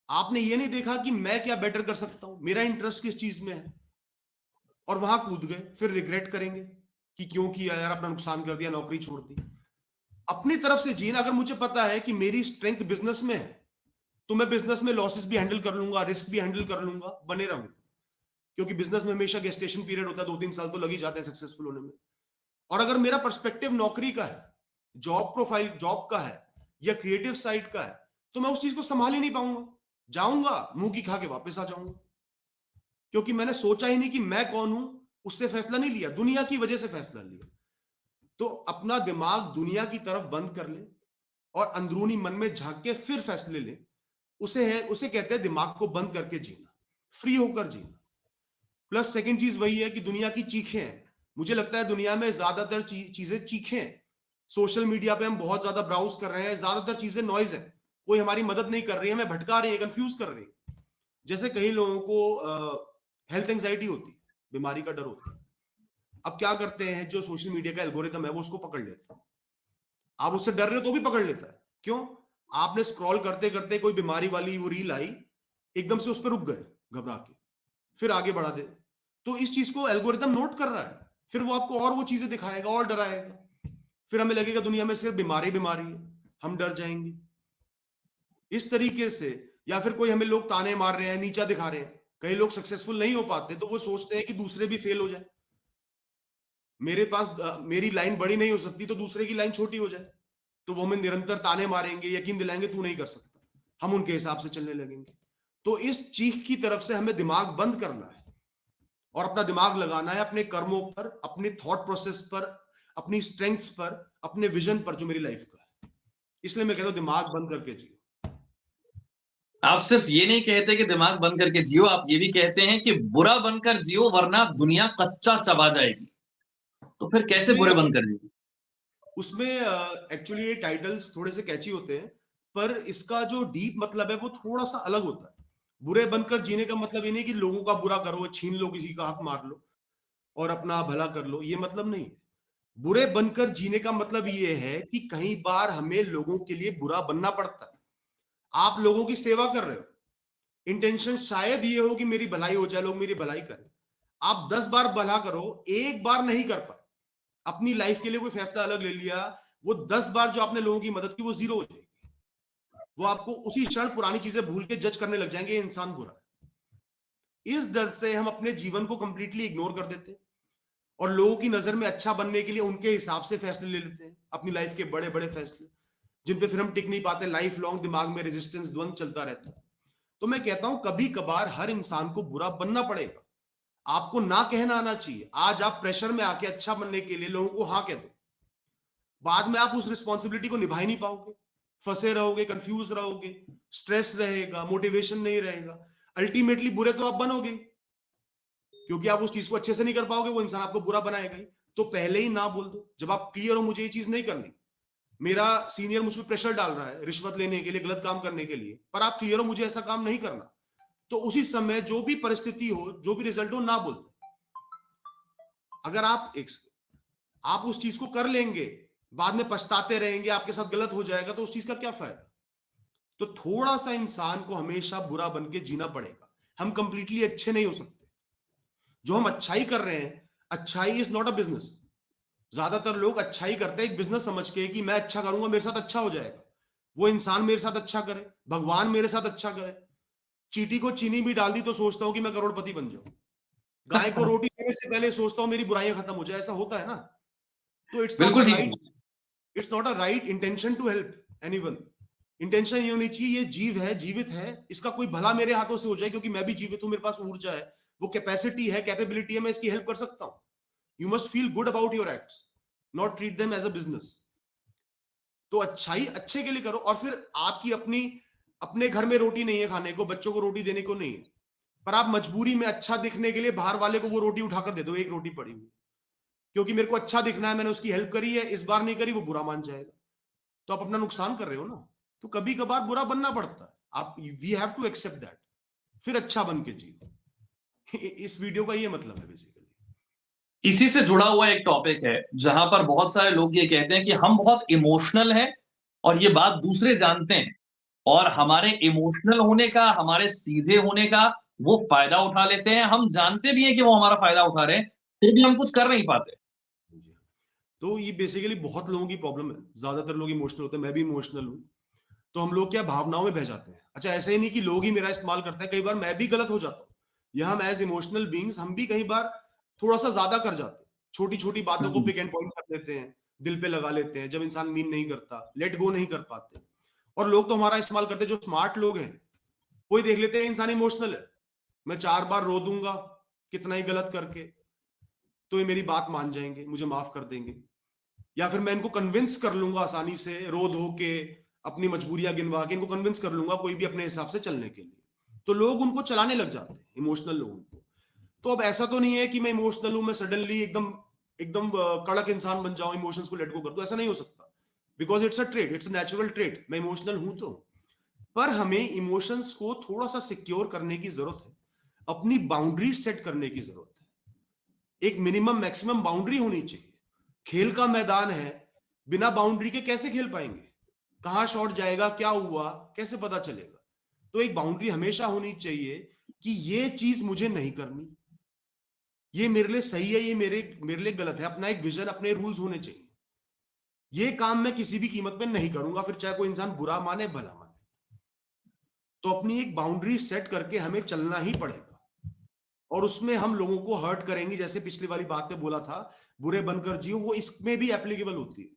आपने ये नहीं देखा कि मैं क्या बेटर कर सकता हूं, मेरा इंटरेस्ट किस चीज में है, और वहां कूद गए, फिर रिग्रेट करेंगे कि क्यों किया यार, अपना नुकसान कर दिया, नौकरी छोड़ दी। अपनी तरफ से जीना। अगर मुझे पता है कि मेरी स्ट्रेंथ बिजनेस में है, तो मैं बिजनेस में लॉसेस भी हैंडल कर लूंगा, रिस्क भी हैंडल कर लूंगा, बने रहूंगा, क्योंकि बिजनेस में हमेशा गेस्टेशन पीरियड होता है, 2-3 साल तो लग ही जाते हैं सक्सेसफुल होने में। और अगर मेरा पर्सपेक्टिव नौकरी का है, जॉब प्रोफाइल जॉब का है, या क्रिएटिव साइड का है, तो मैं उस चीज को संभाल ही नहीं पाऊंगा, जाऊंगा मुंह की खा के वापस आ जाऊंगा, क्योंकि मैंने सोचा ही नहीं कि मैं कौन हूं, उससे फैसला नहीं लिया, दुनिया की वजह से फैसला लिया। तो अपना दिमाग दुनिया की तरफ बंद कर ले, और अंदरूनी मन में झांक के फिर फैसले ले। उसे कहते हैं दिमाग को बंद करके जीना, फ्री होकर जीना। प्लस सेकंड चीज वही है कि दुनिया की चीखें हैं। मुझे लगता है दुनिया में ज्यादातर चीजें चीखें हैं। सोशल मीडिया पे हम बहुत ज्यादा ब्राउज कर रहे हैं, ज्यादातर चीजें नॉइज है, कोई हमारी मदद नहीं कर रही है, हमें भटका रही है, कंफ्यूज कर रही है। जैसे कई लोगों को हेल्थ एंजाइटी होती है, बीमारी का डर होता है। अब क्या करते हैं, जो सोशल मीडिया का एल्गोरिदम है वो उसको पकड़ लेता है। आप उससे डर रहे हो तो भी पकड़ लेता है। क्यों? आपने स्क्रॉल करते करते कोई बीमारी वाली वो रील आई, एकदम से उस पर रुक गए घबरा के, फिर आगे बढ़ा दे। तो इस चीज को एल्गोरिदम नोट कर रहा है, फिर वो आपको और वो चीजें दिखाएगा और डराएगा, फिर हमें लगेगा दुनिया में सिर्फ बीमारी बीमारी है, हम डर जाएंगे इस तरीके से। या फिर कोई हमें लोग ताने मार रहे हैं, नीचा दिखा रहे हैं, कई लोग सक्सेसफुल नहीं हो पाते तो वो सोचते हैं कि दूसरे भी फेल हो जाए, मेरे पास मेरी लाइन बड़ी नहीं हो सकती तो दूसरे की लाइन छोटी हो जाए, तो वो हमें निरंतर ताने मारेंगे, यकीन दिलाएंगे तू नहीं कर सकता, हम उनके हिसाब से चलने लगेंगे। तो इस चीख की तरफ से हमें दिमाग बंद करना है, और अपना दिमाग लगाना है अपने कर्मों पर, अपने थॉट प्रोसेस पर, अपनी स्ट्रेंथ्स पर, अपने विजन पर जो मेरी लाइफ का है। इसलिए मैं कहता हूं दिमाग बंद करके जियो। आप सिर्फ ये नहीं कहते कि दिमाग बंद करके जियो, आप ये भी कहते हैं कि बुरा बनकर जियो वरना दुनिया कच्चा चबा जाएगी। तो फिर कैसे उसमें बुरे बनकर जियो? उसमें एक्चुअली ये टाइटल्स थोड़े से कैची होते हैं, पर इसका जो डीप मतलब है वो थोड़ा सा अलग होता है। बुरे बनकर जीने का मतलब ये नहीं कि लोगों का बुरा करो, छीन लो, किसी का हक मार लो और अपना भला कर लो, ये मतलब नहीं है। बुरे बनकर जीने का मतलब ये है कि कई बार हमें लोगों के लिए बुरा बनना पड़ता है। आप लोगों की सेवा कर रहे हो, इंटेंशन शायद ये हो कि मेरी भलाई हो जाए, लोग मेरी भलाई करें। आप 10 बार भला करो, एक बार नहीं कर पाए, अपनी लाइफ के लिए कोई फैसला अलग ले लिया, वो 10 बार जो आपने लोगों की मदद की वो जीरो हो जाएगी। वो आपको उसी क्षण पुरानी चीजें भूल के जज करने लग जाएंगे, ये इंसान बुरा है। इस डर से हम अपने जीवन को कंप्लीटली इग्नोर कर देते हैं, और लोगों की नजर में अच्छा बनने के लिए उनके हिसाब से फैसले ले लेते हैं, अपनी लाइफ के बड़े बड़े फैसले, जिन पे फिर हम टिक नहीं पाते, लाइफ लॉन्ग दिमाग में रेजिस्टेंस द्वंद चलता रहता है। तो मैं कहता हूं कभी कभार हर इंसान को बुरा बनना पड़ेगा, आपको ना कहना आना चाहिए। आज आप प्रेशर में आके अच्छा बनने के लिए लोगों को हाँ कह दो, बाद में आप उस रिस्पॉन्सिबिलिटी को निभा ही नहीं पाओगे, फंसे रहोगे, कंफ्यूज रहोगे, स्ट्रेस रहेगा, मोटिवेशन नहीं रहेगा, अल्टीमेटली बुरे तो आप बनोगे, क्योंकि आप उस चीज को अच्छे से नहीं कर पाओगे, वो इंसान आपको बुरा बनाएगा ही। तो पहले ही ना बोल दो, जब आप क्लियर हो मुझे ये चीज नहीं करनी, मेरा सीनियर मुझ पर प्रेशर डाल रहा है रिश्वत लेने के लिए, गलत काम करने के लिए, पर आप क्लियर हो मुझे ऐसा काम नहीं करना, तो उसी समय जो भी परिस्थिति हो, जो भी रिजल्ट हो, ना बोल दो। अगर आप उस चीज को कर लेंगे, बाद में पछताते रहेंगे, आपके साथ गलत हो जाएगा, तो उस चीज का क्या फायदा। तो थोड़ा सा इंसान को हमेशा बुरा बन के जीना पड़ेगा, हम कंप्लीटली अच्छे नहीं हो सकते। जो हम अच्छाई कर रहे हैं, अच्छाई इज नॉट अ बिजनेस। ज्यादातर लोग अच्छाई करते हैं एक बिजनेस समझ के कि मैं अच्छा करूंगा मेरे साथ अच्छा हो जाएगा, वो इंसान मेरे साथ अच्छा करे, भगवान मेरे साथ अच्छा करे। चींटी को चीनी भी डाल दी तो सोचता हूं कि मैं करोड़पति बन जाऊं, गाय को रोटी देने से पहले सोचता हूं मेरी बुराइयां खत्म हो जाए, ऐसा होता है ना। तो बिल्कुल ठीक है। It's not a right intention to help anyone. Intention ये होनी चाहिए, ये जीव है, जीवित है, इसका कोई भला मेरे हाथों से हो जाए, क्योंकि मैं भी जीवित हूं, मेरे पास ऊर्जा है, वो कैपेसिटी है, कैपेबिलिटी है, मैं इसकी हेल्प कर सकता हूं। You must feel good about your acts, not treat them as a business. तो अच्छाई अच्छे के लिए करो, और फिर आपकी अपने घर में रोटी नहीं है खाने को, बच्चों को रोटी देने को नहीं है, पर आप मजबूरी में अच्छा दिखने के लिए बाहर वाले को वो रोटी उठाकर दे दो, एक रोटी पड़ी हुई, क्योंकि मेरे को अच्छा दिखना है, मैंने उसकी हेल्प करी है, इस बार नहीं करी वो बुरा मान जाएगा, तो आप अपना नुकसान कर रहे हो ना। तो कभी कभार बुरा बनना पड़ता है, आप we have to accept that, फिर अच्छा बन के जियो। इस वीडियो का ये मतलब है बेसिकली। इसी से जुड़ा हुआ एक टॉपिक है, जहां पर बहुत सारे लोग ये कहते हैं कि हम बहुत इमोशनल हैं और ये बात दूसरे जानते हैं, और हाँ जी, हमारे इमोशनल होने का, हमारे सीधे होने का वो फायदा उठा लेते हैं। हम जानते भी हैं कि वो हमारा फायदा उठा रहे हैं, फिर भी हम कुछ कर नहीं पाते। हाँ जी। तो ये बेसिकली बहुत लोगों की प्रॉब्लम है, ज्यादातर लोग इमोशनल होते हैं, मैं भी इमोशनल हूँ। तो हम लोग क्या भावनाओं में बह जाते हैं। अच्छा, ऐसा ही नहीं कि लोग ही मेरा इस्तेमाल करते हैं, कई बार मैं भी गलत हो जाता हूँ, या हम एज इमोशनल बींग्स हम भी कई बार थोड़ा सा ज्यादा कर जाते हैं, छोटी छोटी बातों को हुँ, पिक एंड पॉइंट कर लेते हैं, दिल पे लगा लेते हैं, जब इंसान मीन नहीं करता, लेट गो नहीं कर पाते। और लोग तो हमारा इस्तेमाल करते हैं, जो स्मार्ट लोग हैं वही देख लेते हैं इंसान इमोशनल है, मैं 4 बार रो दूंगा कितना ही गलत करके, तो ये मेरी बात मान जाएंगे, मुझे माफ कर देंगे, या फिर मैं इनको कन्विंस कर लूंगा आसानी से, रो धो के, अपनी मजबूरियां गिनवा के इनको कन्विंस कर लूंगा कोई भी अपने हिसाब से चलने के लिए। तो लोग उनको चलाने लग जाते हैं, इमोशनल लोगों को। तो अब ऐसा तो नहीं है कि मैं इमोशनल हूं, मैं सडनली एकदम एकदम कड़क इंसान बन जाऊं, इमोशंस को लेट गो कर दूं, ऐसा नहीं हो सकता, because it's a trait, it's natural trait, मैं इमोशनल हूं तो। पर हमें इमोशंस को थोड़ा सा सिक्योर करने की जरूरत है, अपनी बाउंड्रीज सेट करने की जरूरत है, एक मिनिमम मैक्सिमम बाउंड्री होनी चाहिए। खेल का मैदान है, बिना बाउंड्री के कैसे खेल पाएंगे, कहां शॉट जाएगा, क्या हुआ, कैसे पता चलेगा। तो एक बाउंड्री हमेशा होनी चाहिए कि ये चीज मुझे नहीं करनी, ये मेरे लिए सही है, ये मेरे मेरे लिए गलत है, अपना एक विजन, अपने रूल्स होने चाहिए, ये काम मैं किसी भी कीमत पे नहीं करूंगा, फिर चाहे कोई इंसान बुरा माने भला माने। तो अपनी एक बाउंड्री सेट करके हमें चलना ही पड़ेगा, और उसमें हम लोगों को हर्ट करेंगे, जैसे पिछली वाली बात में बोला था, बुरे बनकर जियो, वो इसमें भी एप्लीकेबल होती है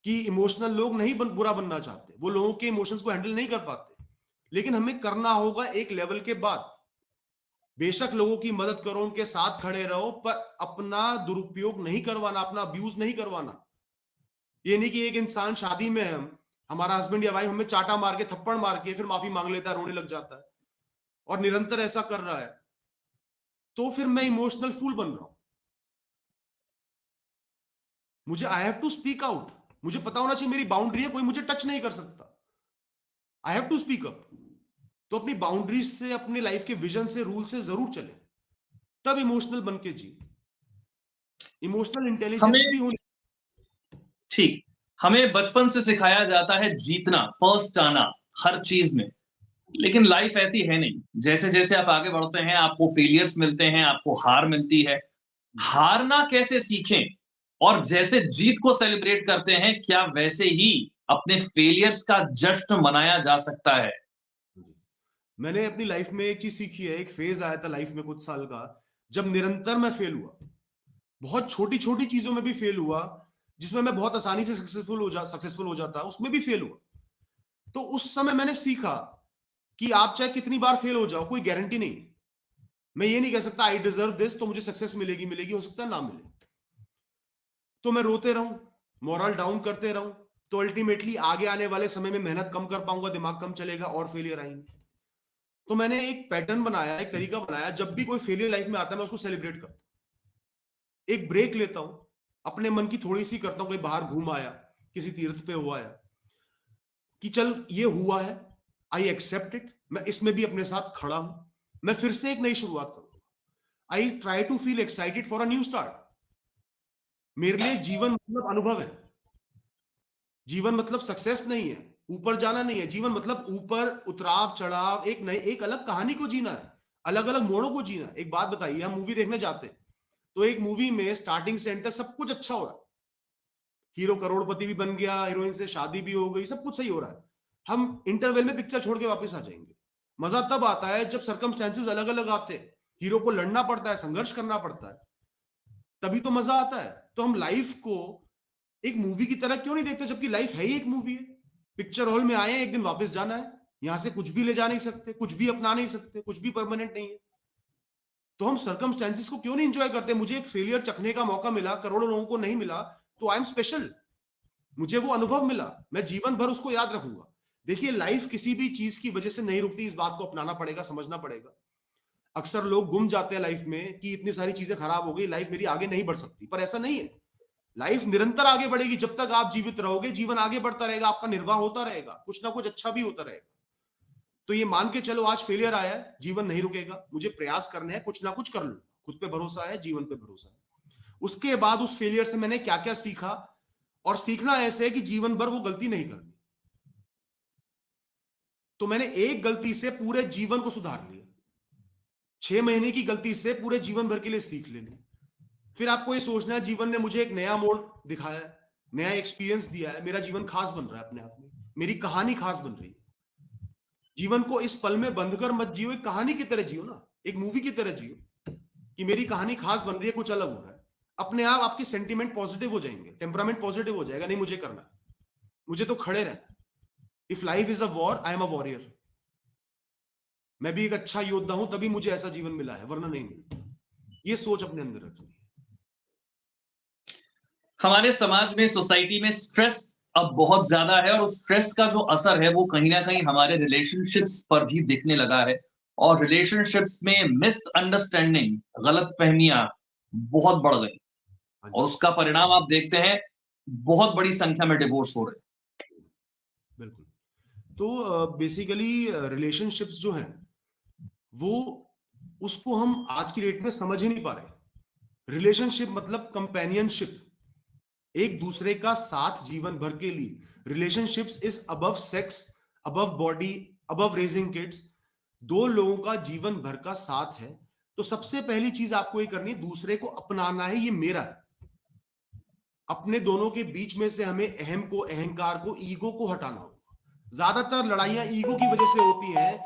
कि इमोशनल लोग नहीं बुरा बनना चाहते, वो लोगों के इमोशंस को हैंडल नहीं कर पाते, लेकिन हमें करना होगा एक लेवल के बाद। बेशक लोगों की मदद करो, उनके साथ खड़े रहो, पर अपना दुरुपयोग नहीं करवाना, अपना अब्यूज नहीं करवाना। ये नहीं कि एक इंसान शादी में है, हम हमारा हस्बैंड या वाइफ हमें चाटा मार के, थप्पड़ मार के फिर माफी मांग लेता है, रोने लग जाता है, और निरंतर ऐसा कर रहा है, तो फिर मैं इमोशनल फूल बन रहा हूं। मुझे I have to speak out, मुझे पता होना चाहिए मेरी बाउंड्री है, कोई मुझे टच नहीं कर सकता, I have to speak up. तो अपनी बाउंड्रीज से, अपने लाइफ के विजन से, रूल से जरूर चले, तब इमोशनल बन के जी। इमोशनल इंटेलिजेंस हमें भी होनी। ठीक, हमें बचपन से सिखाया जाता है जीतना, फर्स्ट आना हर चीज़ में। जी, लेकिन लाइफ ऐसी है नहीं। जैसे-जैसे आप आगे बढ़ते हैं, आपको फेलियर्स मिलते हैं, आपको हार मिलती है। जी, हारना कैसे सीखें? और जैसे जीत को सेलिब्रेट करते हैं, क्या वैसे ही अपने फेलियर्स का जश्न मनाया जा सकता है? जी। मैंने अपनी लाइफ में एक चीज सीखी है, एक फेज आया था लाइफ में कुछ साल का, जब निरंतर मैं फेल हुआ, बहुत छोटी छोटी चीजों में भी फेल हुआ, जिसमें मैं बहुत आसानी से सक्सेसफुल हो जाता, उसमें भी फेल हुआ। तो उस समय मैंने सीखा कि आप चाहे कितनी बार फेल हो जाओ, कोई गारंटी नहीं। मैं ये नहीं कह सकता आई डिजर्व दिस, तो मुझे सक्सेस मिलेगी मिलेगी, हो सकता है ना मिले, तो मैं रोते रहूं, मोरल डाउन करते रहूं, तो अल्टीमेटली आगे आने वाले समय में मेहनत कम कर पाऊंगा, दिमाग कम चलेगा और फेलियर आएंगे। तो मैंने एक पैटर्न बनाया, एक तरीका बनाया, जब भी कोई फेलियर लाइफ में आता है मैं उसको सेलिब्रेट करता हूं, एक ब्रेक लेता हूं, अपने मन की थोड़ी सी करता हूं, कहीं बाहर घूम आया, किसी तीर्थ पे हुआ आया, कि चल ये हुआ है, आई एक्सेप्ट इट, मैं इसमें भी अपने साथ खड़ा हूं, मैं फिर से एक नई शुरुआत करूंगा। I try to feel excited for a new start. मेरे लिए जीवन मतलब अनुभव है, जीवन मतलब सक्सेस नहीं है, ऊपर जाना नहीं है। जीवन मतलब ऊपर उतराव चढ़ाव, एक नई एक अलग कहानी को जीना है, अलग अलग मोड़ों को जीना है। एक बात बताइए, हम मूवी देखने जाते हैं तो एक मूवी में स्टार्टिंग से एंड तक सब कुछ अच्छा हो रहा है, हीरो करोड़पति भी बन गया, हीरोइन से शादी भी हो गई, सब कुछ सही हो रहा है, हम इंटरवल में पिक्चर छोड़ के वापस आ जाएंगे। मजा तब आता है जब सर्कमस्टेंसेस अलग अलग आते हैं, हीरो को लड़ना पड़ता है, संघर्ष करना पड़ता है, तभी तो मजा आता है। तो हम लाइफ को एक मूवी की तरह क्यों नहीं देखते, जबकि लाइफ है ही एक मूवी है। पिक्चर हॉल में आए हैं, एक दिन वापस जाना है, यहां से कुछ भी ले जा नहीं सकते, कुछ भी अपना नहीं सकते, कुछ भी परमानेंट नहीं है। तो हम सर्कमस्टेंसेस को क्यों नहीं एंजॉय करते। मुझे एक फेलियर चखने का मौका मिला, करोड़ों लोगों को नहीं मिला, तो आई एम स्पेशल, मुझे वो अनुभव मिला, मैं जीवन भर उसको याद रखूंगा। देखिए, लाइफ किसी भी चीज की वजह से नहीं रुकती, इस बात को अपनाना पड़ेगा, समझना पड़ेगा। अक्सर लोग गुम जाते हैं लाइफ में कि इतनी सारी चीजें खराब हो गई, लाइफ मेरी आगे नहीं बढ़ सकती, पर ऐसा नहीं है। लाइफ निरंतर आगे बढ़ेगी, जब तक आप जीवित रहोगे जीवन आगे बढ़ता रहेगा, आपका निर्वाह होता रहेगा, कुछ ना कुछ अच्छा भी होता रहेगा। तो ये मान के चलो, आज फेलियर आया है, जीवन नहीं रुकेगा, मुझे प्रयास करने हैं, कुछ ना कुछ कर लूंगा, खुद पे भरोसा है, जीवन पे भरोसा है। उसके बाद उस फेलियर से मैंने क्या क्या सीखा, और सीखना ऐसे है कि जीवन भर वो गलती नहीं करनी। तो मैंने एक गलती से पूरे जीवन को सुधार लिया, 6 महीने की गलती से पूरे जीवन भर के लिए सीख लेनी। फिर आपको ये सोचना है, जीवन ने मुझे एक नया मोड़ दिखाया है, नया एक्सपीरियंस दिया है, मेरा जीवन खास बन रहा है, अपने आप में मेरी कहानी खास बन रही है। जीवन को इस पल में बंद कर मत जियो, एक कहानी की तरह जियो ना, एक मूवी की तरह जियो, कि मेरी कहानी खास बन रही है, कुछ अलग हो रहा है। अपने आप आपके सेंटीमेंट पॉजिटिव हो जाएंगे, टेम्परामेंट पॉजिटिव हो जाएगा, नहीं मुझे करना है, मुझे तो खड़े रहना। If life is a war, I am a warrior, मैं भी एक अच्छा योद्धा हूं, तभी मुझे ऐसा जीवन मिला है, वरना नहीं मिलता। ये सोच अपने अंदर रखनी है। हमारे समाज में, सोसाइटी में स्ट्रेस अब बहुत ज़्यादा है और उस स्ट्रेस का जो असर है वो कहीं न कहीं हमारे रिलेशनशिप्स पर भी दिखने लगा है और रिलेशनशिप्स में मिसअंडरस्टैंडिंग, गलतफ़हमियाँ बहुत बढ़ गई हाँ और जी, उसका परिणाम आप देखते हैं, बहुत बड़ी संख्या में डिवोर्स हो रहे हैं। बिल्कुल। तो बेसिकली रिलेशनशिप्स जो हैं, वो उसको हम आज की डेट में समझ ही नहीं पा रहे। रिलेशनशिप मतलब कंपेनियनशिप, एक दूसरे का साथ जीवन भर के लिए। Relationships is above sex, above body, above raising kids. दो लोगों का जीवन भर का साथ है। तो सबसे पहली चीज आपको ये करनी है, दूसरे को अपनाना है, ये मेरा है। अपने दोनों के बीच में से हमें अहम को, अहंकार को, ईगो को हटाना होगा। ज्यादातर लड़ाइयां ईगो की वजह से होती हैं,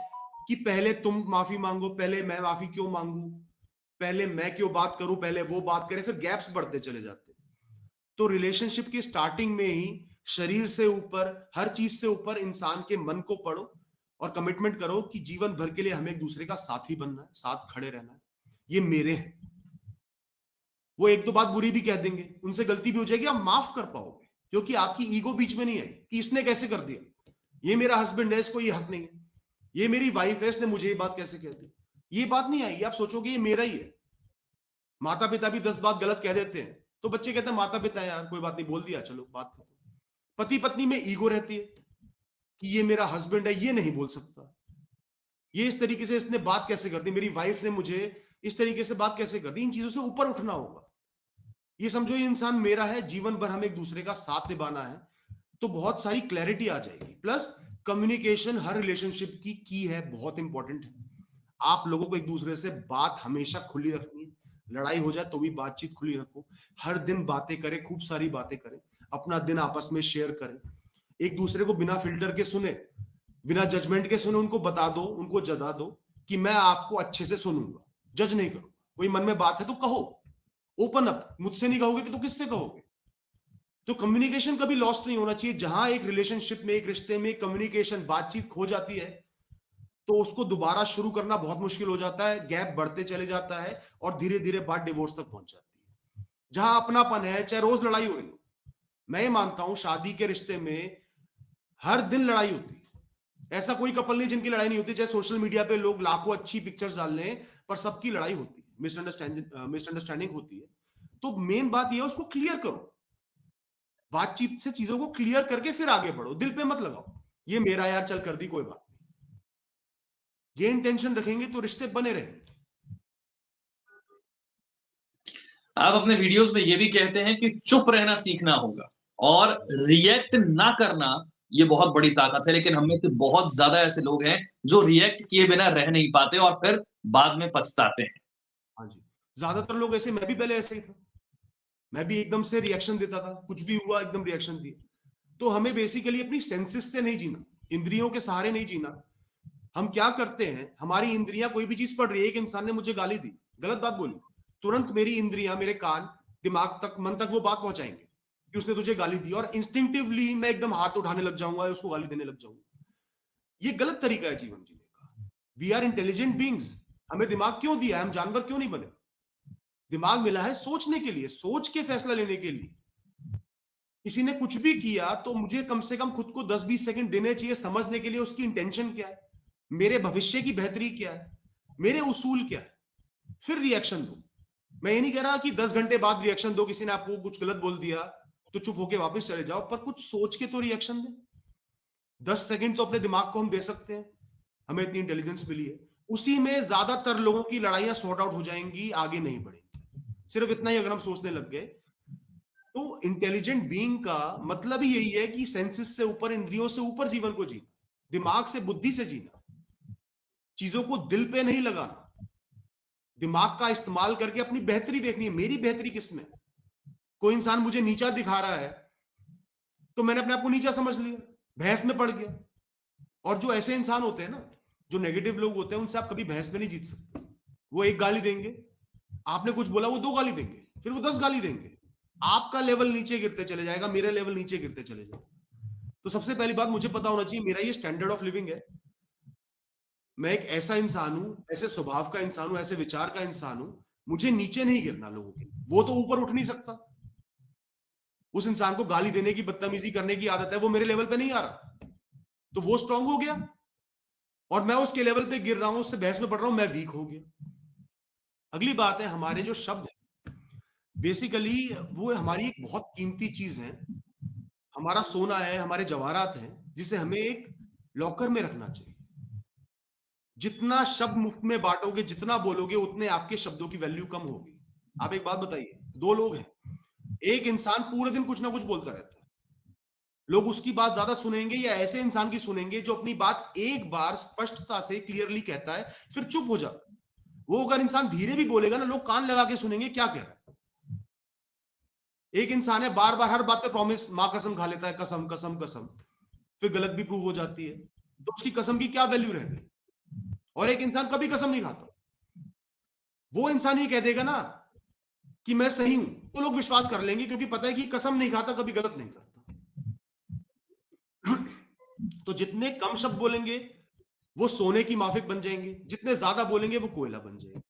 कि पहले तुम माफी मांगो, पहले मैं माफी क्यों मांगू, पहले मैं क्यों बात करूं, पहले वो बात करे, फिर गैप्स बढ़ते चले जाते हैं। तो रिलेशनशिप की स्टार्टिंग में ही शरीर से ऊपर, हर चीज से ऊपर इंसान के मन को पढ़ो और कमिटमेंट करो कि जीवन भर के लिए हमें एक दूसरे का साथी बनना है, साथ खड़े रहना है, ये मेरे हैं। वो एक दो बात बुरी भी कह देंगे, उनसे गलती भी हो जाएगी, आप माफ कर पाओगे, क्योंकि आपकी ईगो बीच में नहीं आई कि इसने कैसे कर दिया, ये मेरा हस्बैंड है, इसको ये हक नहीं है, ये मेरी वाइफ है, इसने मुझे ये बात कैसे कह दी, ये बात नहीं आई। आप सोचोगे ये मेरा ही है। माता पिता भी 10 बात गलत कह देते हैं, तो बच्चे कहते हैं माता पिता यार कोई बात नहीं, बोल दिया, चलो बात खत्म। पति पत्नी में ईगो रहती है कि ये मेरा हस्बैंड है, ये नहीं बोल सकता, ये इस तरीके से इसने बात कैसे कर दी, मेरी वाइफ ने मुझे इस तरीके से बात कैसे कर दी। इन चीजों से ऊपर उठना होगा। ये समझो ये इंसान मेरा है, जीवन भर हमें एक दूसरे का साथ निभाना है, तो बहुत सारी क्लैरिटी आ जाएगी। प्लस कम्युनिकेशन हर रिलेशनशिप की है, बहुत इंपॉर्टेंट है। आप लोगों को एक दूसरे से बात हमेशा खुली रखनी है, लड़ाई हो जाए तो भी बातचीत खुली रखो, हर दिन बातें करें, खूब सारी बातें करें, अपना दिन आपस में शेयर करें, एक दूसरे को बिना फिल्टर के सुने, बिना जजमेंट के सुने, उनको बता दो, उनको जता दो कि मैं आपको अच्छे से सुनूंगा, जज नहीं करूंगा। कोई मन में बात है तो कहो, ओपन अप, मुझसे नहीं कहोगे तो किससे कहोगे। तो कम्युनिकेशन कभी लॉस्ट नहीं होना चाहिए। जहां एक रिलेशनशिप में, एक रिश्ते में कम्युनिकेशन, बातचीत खो जाती है, तो उसको दोबारा शुरू करना बहुत मुश्किल हो जाता है, गैप बढ़ते चले जाता है और धीरे धीरे बात डिवोर्स तक पहुंच जाती है। जहां अपनापन है, चाहे रोज लड़ाई हो रही हो, मैं ये मानता हूं शादी के रिश्ते में हर दिन लड़ाई होती है। ऐसा कोई कपल नहीं जिनकी लड़ाई नहीं होती, चाहे सोशल मीडिया पे लोग लाखों अच्छी पिक्चर्स डाल रहे हैं, पर सबकी लड़ाई होती है, मिसअंडरस्टैंडिंग होती है। तो मेन बात ये है, उसको क्लियर करो, बातचीत से चीजों को क्लियर करके फिर आगे बढ़ो, दिल पे मत लगाओ ये मेरा यार चल कर दी कोई बात नहीं। ये इंटेंशन रखेंगे तो रिश्ते बने रहेंगे। आप अपने वीडियोस में ये भी कहते हैं कि चुप रहना सीखना होगा और रिएक्ट ना करना ये बहुत बड़ी ताकत है, लेकिन हम में से बहुत ज्यादा ऐसे लोग हैं जो रिएक्ट किए बिना रह नहीं पाते और फिर बाद में पछताते हैं। हाँ जी, ज्यादातर लोग ऐसे, मैं भी पहले ऐसे ही था, मैं भी एकदम से रिएक्शन देता था, कुछ भी हुआ एकदम रिएक्शन दिए। तो हमें बेसिकली अपनी सेंसेस से नहीं जीना, इंद्रियों के सहारे नहीं जीना। हम क्या करते हैं, हमारी इंद्रियां कोई भी चीज पढ़ रही है, एक इंसान ने मुझे गाली दी, गलत बात बोली, तुरंत मेरी इंद्रियां, मेरे कान, दिमाग तक, मन तक वो बात पहुंचाएंगे कि उसने तुझे गाली दी, और इंस्टिंक्टिवली मैं एकदम हाथ उठाने लग जाऊंगा, उसको गाली देने लग जाऊंगा। ये गलत तरीका है जीवन जीने का। वी आर इंटेलिजेंट बींग्स, हमें दिमाग क्यों दिया है, हम जानवर क्यों नहीं बने? दिमाग मिला है सोचने के लिए, सोच के फैसला लेने के लिए। किसी ने कुछ भी किया तो मुझे कम से कम खुद को 10-20 सेकंड देने चाहिए समझने के लिए उसकी इंटेंशन क्या है, मेरे भविष्य की बेहतरी क्या है, मेरे उसूल क्या है, फिर रिएक्शन दो। मैं ये नहीं कह रहा कि 10 घंटे बाद रिएक्शन दो, किसी ने आपको कुछ गलत बोल दिया तो चुप होके वापस चले जाओ, पर कुछ सोच के तो रिएक्शन दे। 10 सेकंड तो अपने दिमाग को हम दे सकते हैं, हमें इतनी इंटेलिजेंस मिली है। उसी में ज्यादातर लोगों की लड़ाइयां सॉर्ट आउट हो जाएंगी, आगे नहीं बढ़ेंगी। सिर्फ इतना ही अगर हम सोचने लग गए तो इंटेलिजेंट बीइंग का मतलब ही यही है कि सेंसेस से ऊपर, इंद्रियों से ऊपर जीवन को जीना, दिमाग से, बुद्धि से जीना, चीजों को दिल पे नहीं लगाना, दिमाग का इस्तेमाल करके अपनी बेहतरी देखनी है। मेरी बेहतरी किसमें? कोई इंसान मुझे नीचा दिखा रहा है तो मैंने अपने आप को नीचा समझ लिया, बहस में पड़ गया। और जो ऐसे इंसान होते हैं ना, जो नेगेटिव लोग होते हैं, उनसे आप कभी बहस में नहीं जीत सकते। वो एक गाली देंगे, आपने कुछ बोला, वो 2 गाली देंगे, फिर वो 10 गाली देंगे, आपका लेवल नीचे गिरते चले जाएगा, मेरा लेवल नीचे गिरते चले जाएगा। तो सबसे पहली बात मुझे पता होना चाहिए, मेरा ये स्टैंडर्ड ऑफ लिविंग है। मैं एक ऐसा इंसान हूं, ऐसे स्वभाव का इंसान हूं, ऐसे विचार का इंसान हूं, मुझे नीचे नहीं गिरना लोगों के। वो तो ऊपर उठ नहीं सकता, उस इंसान को गाली देने की, बदतमीजी करने की आदत है, वो मेरे लेवल पे नहीं आ रहा, तो वो स्ट्रांग हो गया और मैं उसके लेवल पे गिर रहा हूं, उससे बहस में पड़ रहा हूं, मैं वीक हो गया। अगली बात है, हमारे जो शब्द है बेसिकली वो हमारी एक बहुत कीमती चीज है, हमारा सोना है, हमारे जवाहरात हैं, जिसे हमें एक लॉकर में रखना चाहिए। जितना शब्द मुफ्त में बांटोगे, जितना बोलोगे, उतने आपके शब्दों की वैल्यू कम होगी। आप एक बात बताइए, 2 लोग हैं, एक इंसान पूरे दिन कुछ ना कुछ बोलता रहता है, लोग उसकी बात ज्यादा सुनेंगे या ऐसे इंसान की सुनेंगे जो अपनी बात एक बार स्पष्टता से क्लियरली कहता है फिर चुप हो जाता है? वो अगर इंसान धीरे भी बोलेगा ना, लोग कान लगा के सुनेंगे क्या कह रहा है। एक इंसान है बार बार हर बात पे प्रॉमिस, मां कसम खा लेता है, कसम कसम कसम, फिर गलत भी प्रूव हो जाती है, तो उसकी कसम की क्या वैल्यू रह गई? और एक इंसान कभी कसम नहीं खाता, वो इंसान ये कह देगा ना कि मैं सही हूं, तो लोग विश्वास कर लेंगे, क्योंकि पता है कि कसम नहीं खाता, कभी गलत नहीं करता। तो जितने कम शब्द बोलेंगे वो सोने की माफिक बन जाएंगे, जितने ज्यादा बोलेंगे वो कोयला बन जाएंगे।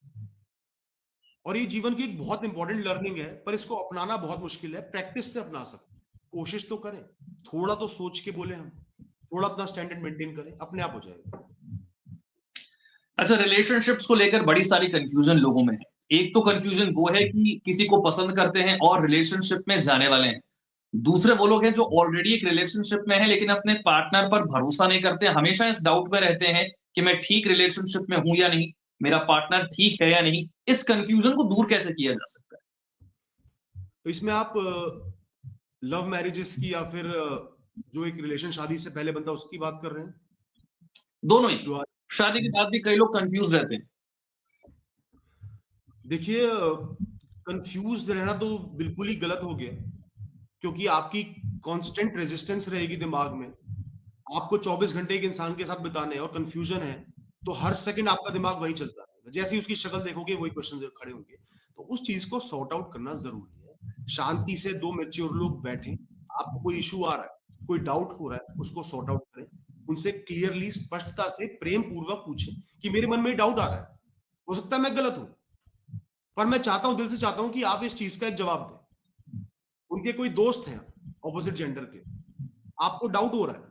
और ये जीवन की एक बहुत इंपॉर्टेंट लर्निंग है, पर इसको अपनाना बहुत मुश्किल है। प्रैक्टिस से अपना सकते, कोशिश तो करें, थोड़ा तो सोच के बोले हम, थोड़ा अपना स्टैंडर्ड मेंटेन करें, अपने आप हो जाएगा। अच्छा, रिलेशनशिप्स को लेकर बड़ी सारी कंफ्यूजन लोगों में है। एक तो कंफ्यूजन वो है कि किसी को पसंद करते हैं और रिलेशनशिप में जाने वाले हैं। दूसरे वो लोग हैं जो ऑलरेडी एक रिलेशनशिप में है लेकिन अपने पार्टनर पर भरोसा नहीं करते, हमेशा इस डाउट में रहते हैं कि मैं ठीक रिलेशनशिप में हूं या नहीं, मेरा पार्टनर ठीक है या नहीं। इस कंफ्यूजन को दूर कैसे किया जा सकता है? तो इसमें आप लव मैरिजेस की या फिर जो एक रिलेशन शादी से पहले बनता है उसकी बात कर रहे हैं? दोनों ही। जो आज, शादी के बाद भी कई लोग कंफ्यूज रहते हैं। देखिए, कंफ्यूज रहना तो बिल्कुल ही गलत हो गया, क्योंकि आपकी कांस्टेंट रेजिस्टेंस रहेगी दिमाग में। आपको 24 घंटे एक इंसान के साथ बिताने हैं और कंफ्यूजन है, तो हर सेकंड आपका दिमाग वही चलता रहेगा, जैसे ही उसकी शक्ल देखोगे वही क्वेश्चन खड़े होंगे। तो उस चीज को सॉर्ट आउट करना जरूरी है। शांति से 2 मैच्योर लोग बैठे, आपको कोई इशू आ रहा है, कोई डाउट हो रहा है, उसको सॉर्ट आउट करें, उनसे क्लियरली, स्पष्टता से, प्रेम पूर्वक पूछें कि मेरे मन में डाउट आ रहा है, हो सकता है मैं गलत हूं, पर मैं चाहता हूं, दिल से चाहता हूं कि आप इस चीज का एक जवाब दें। उनके कोई दोस्त हैं, ऑपोजिट जेंडर के, आपको डाउट हो रहा है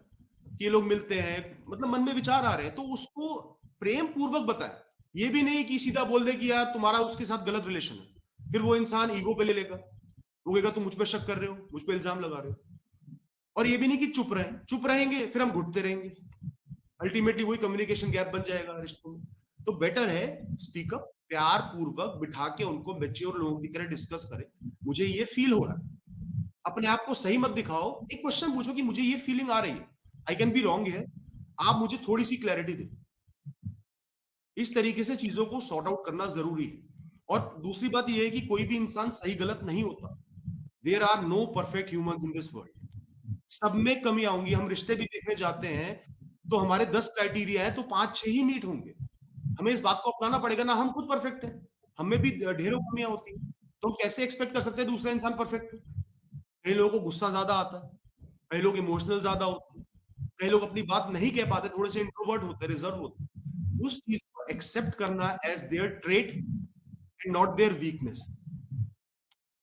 कि ये लोग मिलते हैं, मतलब मन में विचार आ रहे हैं, तो उसको प्रेम पूर्वक बताएं। ये भी नहीं कि सीधा बोल दे कि यार तुम्हारा उसके साथ गलत रिलेशन है, फिर वो इंसान ईगो पे ले लेगा, वो कहेगा तुम मुझ पे शक कर रहे हो, मुझ पे इल्जाम लगा रहे हो। और ये भी नहीं कि चुप रहें, चुप रहेंगे फिर हम घुटते रहेंगे, अल्टीमेटली वही कम्युनिकेशन गैप बन जाएगा रिश्तों में। तो बेटर है स्पीक अप, प्यार पूर्वक बिठा के उनको मैच्योर लोगों की तरह डिस्कस करें, मुझे ये फील हो रहा है, अपने आप को सही मत दिखाओ, एक क्वेश्चन पूछो कि मुझे ये फीलिंग आ रही है, आई कैन बी रॉन्ग है, आप मुझे थोड़ी सी क्लैरिटी दे। इस तरीके से चीजों को सॉर्ट आउट करना जरूरी है। और दूसरी बात यह है कि कोई भी इंसान सही गलत नहीं होता, there are no perfect humans in this world, सब में कमी आऊंगी, हम रिश्ते भी देखने जाते हैं तो हमारे 10 क्राइटेरिया है तो 5-6 ही मीट होंगे, हमें इस बात को अपनाना पड़ेगा ना, हम खुद परफेक्ट है, हमें भी ढेरों कमियां होती हैं, तो हम कैसे एक्सपेक्ट कर सकते हैं दूसरा इंसान परफेक्ट है। कई लोगों को गुस्सा ज्यादा आता है, कई लोग इमोशनल ज्यादा होते हैं, कई लोग अपनी बात नहीं कह पाते, थोड़े से इंट्रोवर्ट होते हैं, रिजर्व होते हैं, उस चीज को एक्सेप्ट करना as their trait and not their weakness,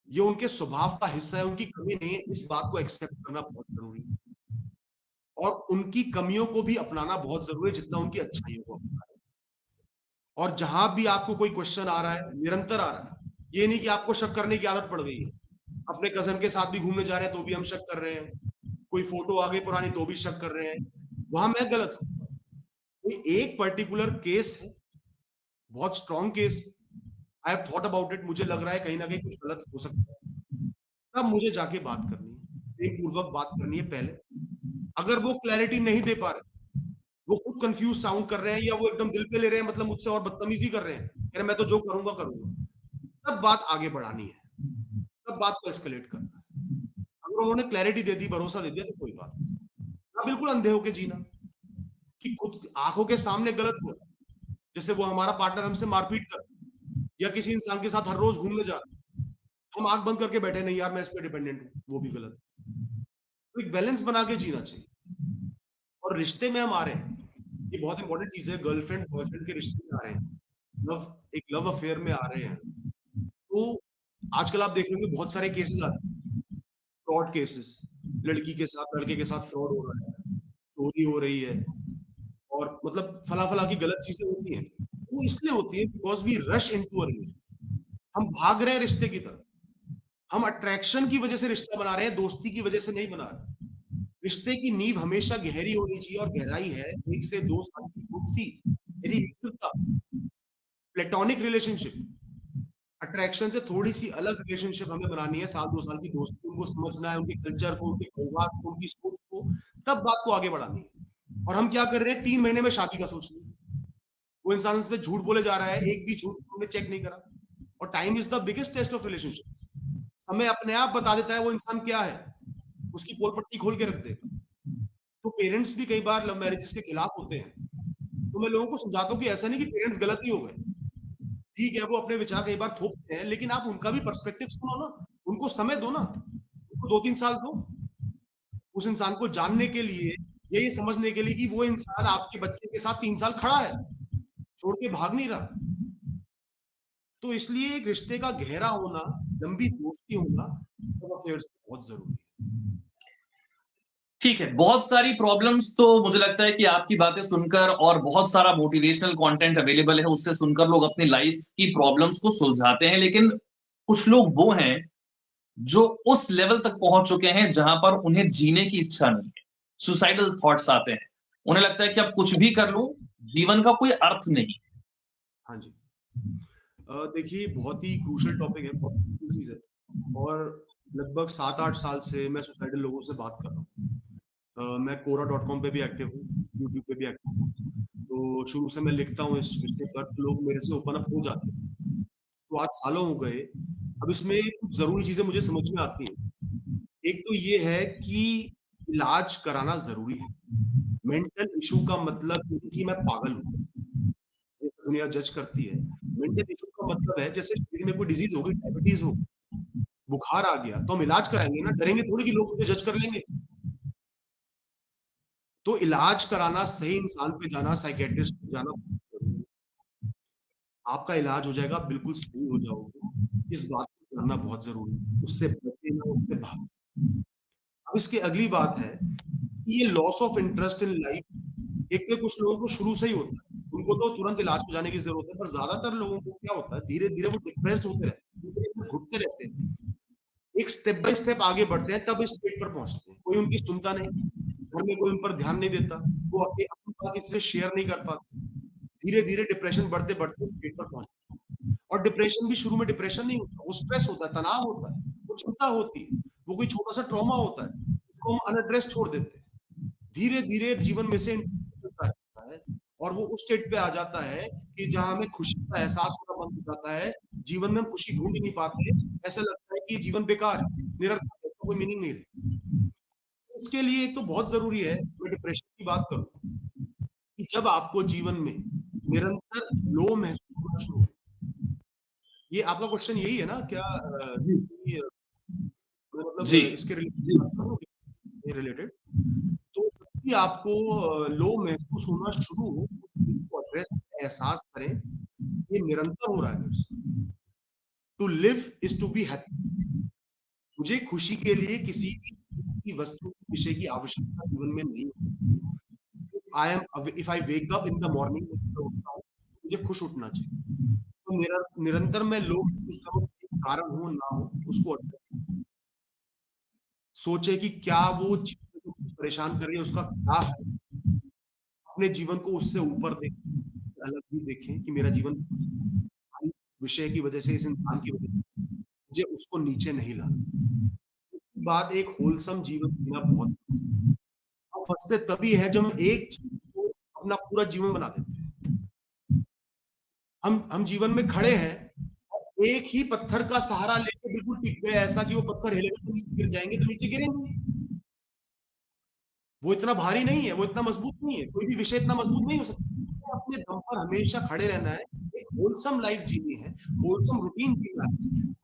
ये उनके स्वभाव का हिस्सा है, उनकी कमी नहीं है, इस बात को एक्सेप्ट करना बहुत जरूरी है। और उनकी कमियों को भी अपनाना बहुत जरूरी है जितना उनकी अच्छाइयों को अपनाना है। और जहां भी आपको कोई क्वेश्चन आ रहा है, निरंतर आ रहा है, ये नहीं कि आपको शक करने की आदत पड़ गई है, अपने कजन के साथ भी घूमने जा रहे हैं तो भी हम शक कर रहे हैं, कोई फोटो आ गई पुरानी तो भी शक कर रहे हैं, वहां मैं गलत हूं। कोई एक पर्टिकुलर केस है, बहुत strong case, I have thought about it, मुझे लग रहा है कहीं ना कहीं कुछ गलत हो सकता है, तब मुझे जाके बात करनी है, प्रेम पूर्वक बात करनी है पहले। अगर वो क्लैरिटी नहीं दे पा रहे, वो खुद कंफ्यूज साउंड कर रहे हैं या वो एकदम दिल पे ले रहे हैं, मतलब मुझसे और बदतमीजी कर रहे हैं, कह रहे मैं तो जो करूंगा करूंगा, तब बात आगे बढ़ानी है, तब बात को एस्केलेट करना है। अगर उन्होंने क्लैरिटी दे दी, भरोसा दे दिया तो कोई बात नहीं, ना बिल्कुल अंधे होके जीना कि खुद आंखों के सामने गलत हो रहा है, जैसे वो हमारा पार्टनर हमसे मारपीट कर या किसी इंसान के साथ हर रोज घूमने जा रहा है, हम आंख बंद करके बैठे नहीं यार मैं इस पे डिपेंडेंट हूँ, वो भी गलत है। तो एक बैलेंस बना के जीना चाहिए। और रिश्ते में हम आ रहे हैं, ये बहुत इंपॉर्टेंट चीज है, गर्लफ्रेंड बॉयफ्रेंड के रिश्ते में आ रहे हैं, लव, एक लव अफेयर में आ रहे हैं, तो आजकल आप देख रहे होंगे बहुत सारे केसेस आते हैं, फ्रॉड केसेस, लड़की के साथ लड़के के साथ फ्रॉड हो रहा है, चोरी हो रही है, और मतलब फला फला की गलत चीजें होती हैं, वो इसलिए होती है because we rush into a relation, हम भाग रहे हैं रिश्ते की तरफ, हम अट्रैक्शन की वजह से रिश्ता बना रहे हैं, दोस्ती की वजह से नहीं बना रहे। रिश्ते की नींव हमेशा गहरी होनी चाहिए, और गहराई है 1 से 2 साल की दोस्ती, मेरी मित्रता, प्लेटोनिक रिलेशनशिप, अट्रैक्शन से थोड़ी सी अलग रिलेशनशिप हमें बनानी है, 1 साल 2 साल की दोस्ती, उनको समझना है, उनके कल्चर को, उनके व्यवहार को, उनकी सोच को, तब बात को आगे बढ़ानी है। और हम क्या कर रहे हैं, 3 महीने में शादी का सोच रहे हैं, वो इंसान उस पर झूठ बोले जा रहा है, एक भी झूठ हमने चेक नहीं करा। और time is the biggest test of relationship, समय अपने आप बता देता है वो इंसान क्या है, उसकी पोल पट्टी खोल के रख देगा। तो पेरेंट्स भी कई बार लव मैरिजेस के खिलाफ होते हैं, तो मैं लोगों को समझाता हूँ कि ऐसा नहीं कि पेरेंट्स गलत ही हो गए, ठीक है वो अपने विचार कई बार थोपते हैं, लेकिन आप उनका भी पर्सपेक्टिव सुनो ना, उनको समय दो ना, उनको 2-3 साल दो उस इंसान को जानने के लिए, या ये समझने के लिए कि वो इंसान आपके बच्चे के साथ 3 साल खड़ा है, छोड़ के भाग नहीं रहा। तो इसलिए एक रिश्ते का गहरा होना, लंबी दोस्ती होना, लव अफेयर्स बहुत जरूरी है। ठीक है, बहुत सारी प्रॉब्लम्स तो मुझे लगता है कि आपकी बातें सुनकर और बहुत सारा मोटिवेशनल कंटेंट अवेलेबल है, उससे सुनकर लोग अपनी लाइफ की प्रॉब्लम्स को सुलझाते हैं। लेकिन कुछ लोग वो हैं, जो उस लेवल तक पहुँच चुके हैं, जहाँ पर उन्हें जीने की इच्छा नहीं है। सुसाइडल थॉट्स आते हैं। उन्हें लगता है कि अब कुछ भी कर लूँ, जीवन का कोई अर्थ नहीं। हाँ जी। देखिए बहुत ही क्रूशियल टॉपिक है, बहुत मुश्किल चीज़ है, और लगभग 7-8 साल से मैं सुसाइडल लोगों से बात कर रहा हूँ। मैं quora.com पे भी एक्टिव हूँ, यूट्यूब पे भी एक्टिव हूँ। तो शुरू से मैं लिखता हूँ इस विषय पर, तो लोग मेरे से ओपन अप हो जाते हैं। तो आज सालों हो गए, अब इसमें कुछ ज़रूरी चीज़ें मुझे समझ में आती हैं। एक तो ये है कि इलाज कराना ज़रूरी है। मेंटल इश्यू का मतलब नहीं कि मैं पागल हूँ, जैसे दुनिया जज करती है। मेंटल इश्यू का मतलब है जैसे शरीर में कोई डिज़ीज़ हो गई, डायबिटीज़ हो, बुखार आ गया, तो हम इलाज कराएँगे ना, डरेंगे थोड़ी कि लोग मुझे जज कर लेंगे। तो इलाज कराना, सही इंसान पे जाना, साइकियाट्रिस्ट पे जाना बहुत ज़रूरी है। आपका इलाज हो जाएगा, आप बिल्कुल सही हो जाओगे। इस बात को जानना बहुत ज़रूरी है। उससे बचें ना, उससे भागें। अब इसकी अगली बात है कि ये loss of interest in life एक तो कुछ लोगों को शुरू से ही होता है। उनको तो तुरंत इलाज में जाने की ज़रूरत है, पर ज़्यादातर लोगों को क्या होता है, धीरे-धीरे वो डिप्रेस्ड होते रहते हैं, घुटते रहते हैं। एक स्टेप बाय स्टेप आगे बढ़ते हैं, तब इस स्टेट पर पहुँचते हैं। कोई उनकी सुनता नहीं, घर में कोई उन पर ध्यान नहीं देता, वो अपनी बात किसी से शेयर नहीं कर पाते। धीरे-धीरे डिप्रेशन बढ़ते-बढ़ते उस स्टेट पर पहुँचते हैं। और डिप्रेशन भी शुरू में डिप्रेशन नहीं होता, वो स्ट्रेस होता है, तनाव होता है, वो चिंता होती है, वो कोई छोटा-सा ट्रॉमा होता है, जिसको हम अनएड्रेस्ड छोड़ देते हैं। धीरे-धीरे जीवन में से निकलता है और वो उस स्टेट पे आ जाता है कि जहाँ हमें खुशी का एहसास होना बंद हो जाता है, जीवन में हम खुशी ढूँढ ही नहीं पाते, ऐसा लगता है कि जीवन बेकार है, निरर्थक है, इसका कोई मीनिंग नहीं रही। उसके लिए एक तो बहुत ज़रूरी है, मैं डिप्रेशन की बात करूँ, कि जब आपको जीवन में निरंतर लो महसूस होना शुरू हो, ये आपका क्वेश्चन यही है ना क्या जी, कि मतलब जी, इसके रिलेटेड बात करूँ रिलेटेड? तो जब भी आपको लो महसूस होना शुरू हो, उस चीज़ को एड्रेस एहसास करें, ये निरंतर हो रहा है मेरे साथ। To live is to be happy. मुझे खुशी के लिए किसी भी चीज़ की वस्तु, विषय की आवश्यकता जीवन में नहीं है। If I wake up in the morning मैं सुबह उठता हूँ, मुझे खुश उठना चाहिए। तो निरंतर मैं लो महसूस करूँ, कारण हो ना हो, उसको एड्रेस सोचे कि क्या वो चीज़ मुझे परेशान कर रही है, उसका क्या है? अपने जीवन को उससे ऊपर देखें, उससे अलग भी देखें कि मेरा जीवन इस विषय की वजह से, इस इंसान की वजह से मुझे उसको नीचे नहीं लाना। उसके बाद एक होलसम जीवन जीना बहुत हम फँसते तभी हैं जब हम एक चीज़ को अपना पूरा जीवन बना देते हैं। हम जीवन में खड़े हैं और एक ही पत्थर का सहारा लेके बिल्कुल टिक गए ऐसा कि वो पत्थर हिलेगा तो नीचे गिर जाएँगे, तो नीचे गिरेंगे। वो इतना भारी नहीं है, वो इतना मजबूत नहीं है, कोई भी विषय इतना मजबूत नहीं हो सकता। हमें अपने दम पर हमेशा खड़े रहना है, एक होलसम लाइफ जीनी है, होलसम रूटीन जीना है।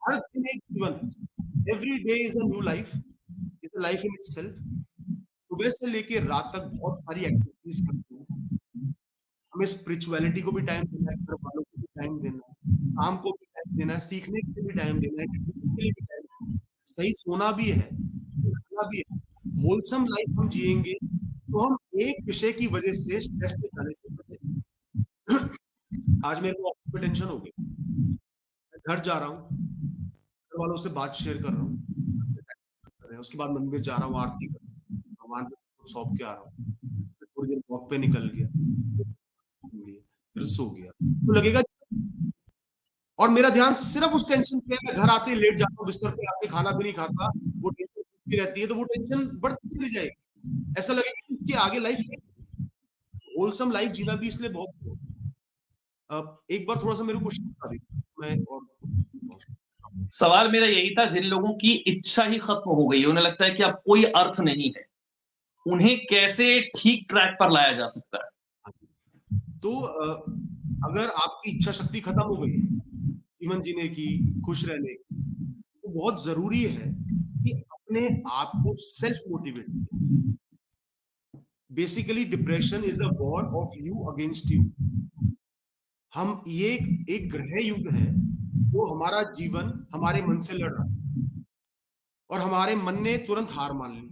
हर दिन एक जीवन है। Every day is a new life, is a life in itself. सुबह से लेके रात तक बहुत सारी एक्टिविटीज़ करनी है। हमें स्पिरिचुअलिटी को भी टाइम देना है, घरवालों को भी टाइम देना है, काम को भी टाइम देना है, सीखने के लिए भी टाइम देना है, एंटरटेनमेंट के लिए भी टाइम देना है, सही सोना भी है, खाना भी है। होलसम लाइफ हम जिएँगे, तो हम एक विषय की वजह से स्ट्रेस में जाने से बचेंगे। आज मेरे को ऑफिस में टेंशन हो गई, मैं घर जा रहा हूँ, घर वालों से बात शेयर कर रहा हूँ, कर रहे हैं, उसके बाद मंदिर जा रहा हूँ, आरती कर रहा हूँ, भगवान को कुछ सौंप के आ रहा हूँ, फिर थोड़ी देर वॉक पे निकल गया, फिर सो गया, तो लगेगा और मेरा ध्यान सिर्फ उस टेंशन पे है, मैं घर आते ही लेट जाता हूँ बिस्तर पे आके खाना भी नहीं खाता, वो टेंशन होती रहती है, तो वो टेंशन बढ़ती चली जाएगी। ऐसा लगेगा कि उसके आगे लाइफ है। होलसम लाइफ जीना भी इसलिए बहुत ज़रूरी है। एक बार थोड़ा-सा मेरे को क्वेश्चन बता दीजिए, मैं और सवाल मेरा यही था जिन लोगों की इच्छा ही खत्म हो गई है, उन्हें लगता है कि अब कोई अर्थ नहीं है, उन्हें कैसे ठीक ट्रैक पर लाया जा सकता है? तो अगर आपकी इच्छा शक्ति खत्म हो गई है, जीवन जीने की, खुश रहने की, तो बहुत ज़रूरी है कि अपने आप को सेल्फ मोटिवेट करें। Basically depression is a war of you against you. हम ये एक ग्रह युद्ध है, वो हमारा जीवन हमारे मन से लड़ रहा है और हमारे मन ने तुरंत हार मान ली।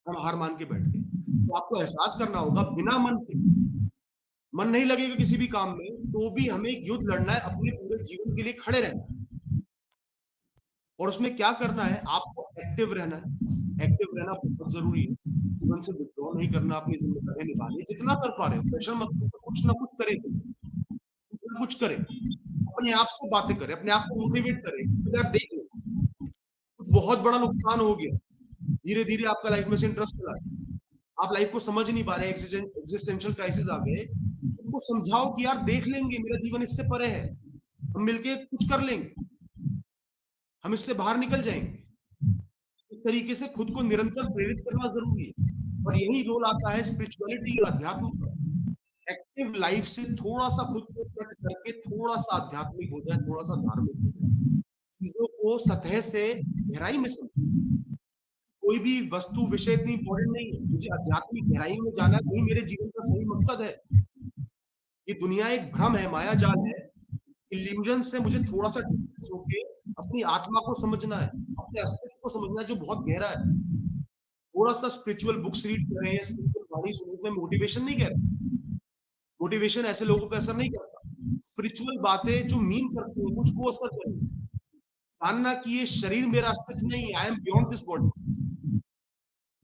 हम हार मान के बैठ गए। तो आपको एहसास करना होगा बिना मन के, मन नहीं लगेगा किसी भी काम में, तो भी हमें एक युद्ध लड़ना है, अपने पूरे जीवन के लिए खड़े रहना है। और उसमें क्या करना है, आपको एक्टिव रहना है। एक्टिव रहना बहुत ज़रूरी है। जीवन से विथड्रॉ नहीं करना, अपनी ज़िम्मेदारियाँ निभानी है, जितना कर पा रहे हो, प्रेशर मत लो, कुछ ना कुछ करें तुम, कुछ ना कुछ करें। अपने आप से बातें करें, अपने आप को मोटिवेट करें, कि यार देख लो, कुछ बहुत बड़ा नुकसान हो गया, धीरे-धीरे आपका लाइफ में से इंटरेस्ट चला गया। आप लाइफ को समझ नहीं पा रहे, एक्जिस्टेंशियल क्राइसिस आ गए, उनको समझाओ कि यार देख लेंगे, मेरा जीवन इससे परे है, हम मिलके कुछ कर लेंगे, हम इससे बाहर निकल जाएँगे। इस तरीके से खुद को निरंतर प्रेरित करना ज़रूरी है और यही रोल आता है स्पिरिचुअलिटी और अध्यात्म का। एक्टिव लाइफ से थोड़ा-सा खुद को कट करके थोड़ा-सा आध्यात्मिक हो जाए, थोड़ा-सा धार्मिक हो जाए। चीज़ों को सतह से गहराई में समझें। कोई भी वस्तु, विषय इतनी इम्पोर्टेंट नहीं है। मुझे आध्यात्मिक गहराइयों में जाना है, वही मेरे जीवन का सही मकसद है। ये दुनिया एक भ्रम है, मायाजाल है। इल्यूज़न से मुझे थोड़ा-सा डिस्टेंस होके अपनी आत्मा को समझना है, अपने अस्तित्व को समझना है जो बहुत गहरा है। थोड़ा-सा स्पिरिचुअल बुक्स रीड करें, स्पिरिचुअल गाने सुनें, मैं मोटिवेशन नहीं कह रहा। मोटिवेशन ऐसे लोगों पे असर नहीं करता। स्पिरिचुअल बातें जो मीन करती हैं कुछ, वो असर करेंगी। जानना कि ये शरीर मेरा अस्तित्व नहीं है, I am beyond this body,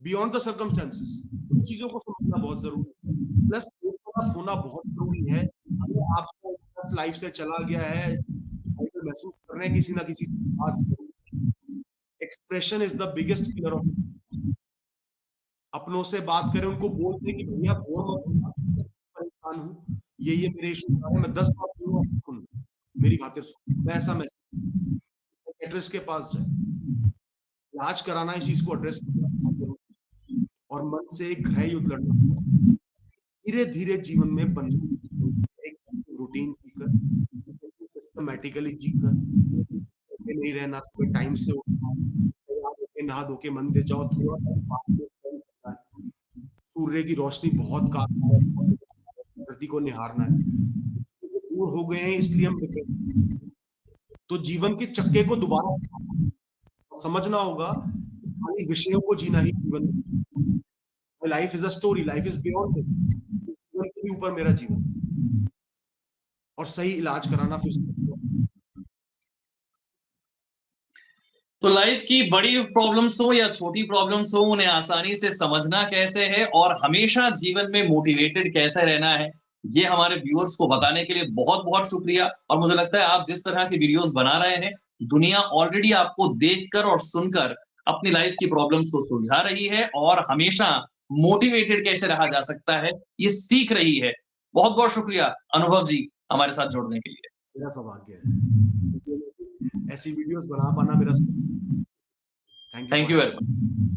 beyond the circumstances. उन चीज़ों को समझना बहुत ज़रूरी है। प्लस एक बात होना बहुत ज़रूरी है, अगर आपका इंटरेस्ट लाइफ से चला गया है, आइडल महसूस कर रहे हैं किसी ना किसी से बात ज़रूर। Expression is the biggest killer of अपनों से बात करें, उनको बोल दें कि भैया बोर मत होना, मैं परेशान हूँ, ये मेरे इश्यूज़ आ रहे हैं, मैं 10 बार बोलूँगा आप सुन, मेरी खातिर सुन। मैं ऐसा महसूस साइकियाट्रिस्ट के पास जाएँ। इलाज कराना, इस चीज़ को एड्रेस करना बहुत ज़रूरी है और मन से एक गृह युद्ध लड़ना पड़ेगा। धीरे-धीरे जीवन में बनना एक रूटीन जीकर, सिस्टमैटिकली जीकर, भूखे नहीं रहना, सुबह टाइम से उठना, तैयार होके नहा धो के मंदिर जाओ, थोड़ा-सा पानी में स्पेंड करना है। सूर्य की रोशनी बहुत काम है, प्रकृति को निहारना है। दूर हो गए हैं इसलिए हम डिप्रेशन। तो जीवन के चक्के को दोबारा समझना होगा कि खाली विषयों को जीना ही जीवन है। Life is a story, life is beyond this. जीवन के भी ऊपर मेरा जीवन है और सही इलाज कराना फिर से तो लाइफ की बड़ी प्रॉब्लम्स हो या छोटी प्रॉब्लम्स हो, उन्हें आसानी से समझना कैसे है और हमेशा जीवन में मोटिवेटेड कैसे रहना है, ये हमारे व्यूअर्स को बताने के लिए बहुत-बहुत शुक्रिया। और मुझे लगता है आप जिस तरह की वीडियोस बना रहे हैं, दुनिया ऑलरेडी आपको देखकर और सुनकर अपनी लाइफ की प्रॉब्लम्स को सुलझा रही है और हमेशा मोटिवेटेड कैसे रहा जा सकता है, ये सीख रही है। बहुत-बहुत शुक्रिया अनुभव जी, हमारे साथ जुड़ने के लिए। मेरा सौभाग्य है। ऐसी वीडियोज़ बना पाना मेरा thank you thank for you very much.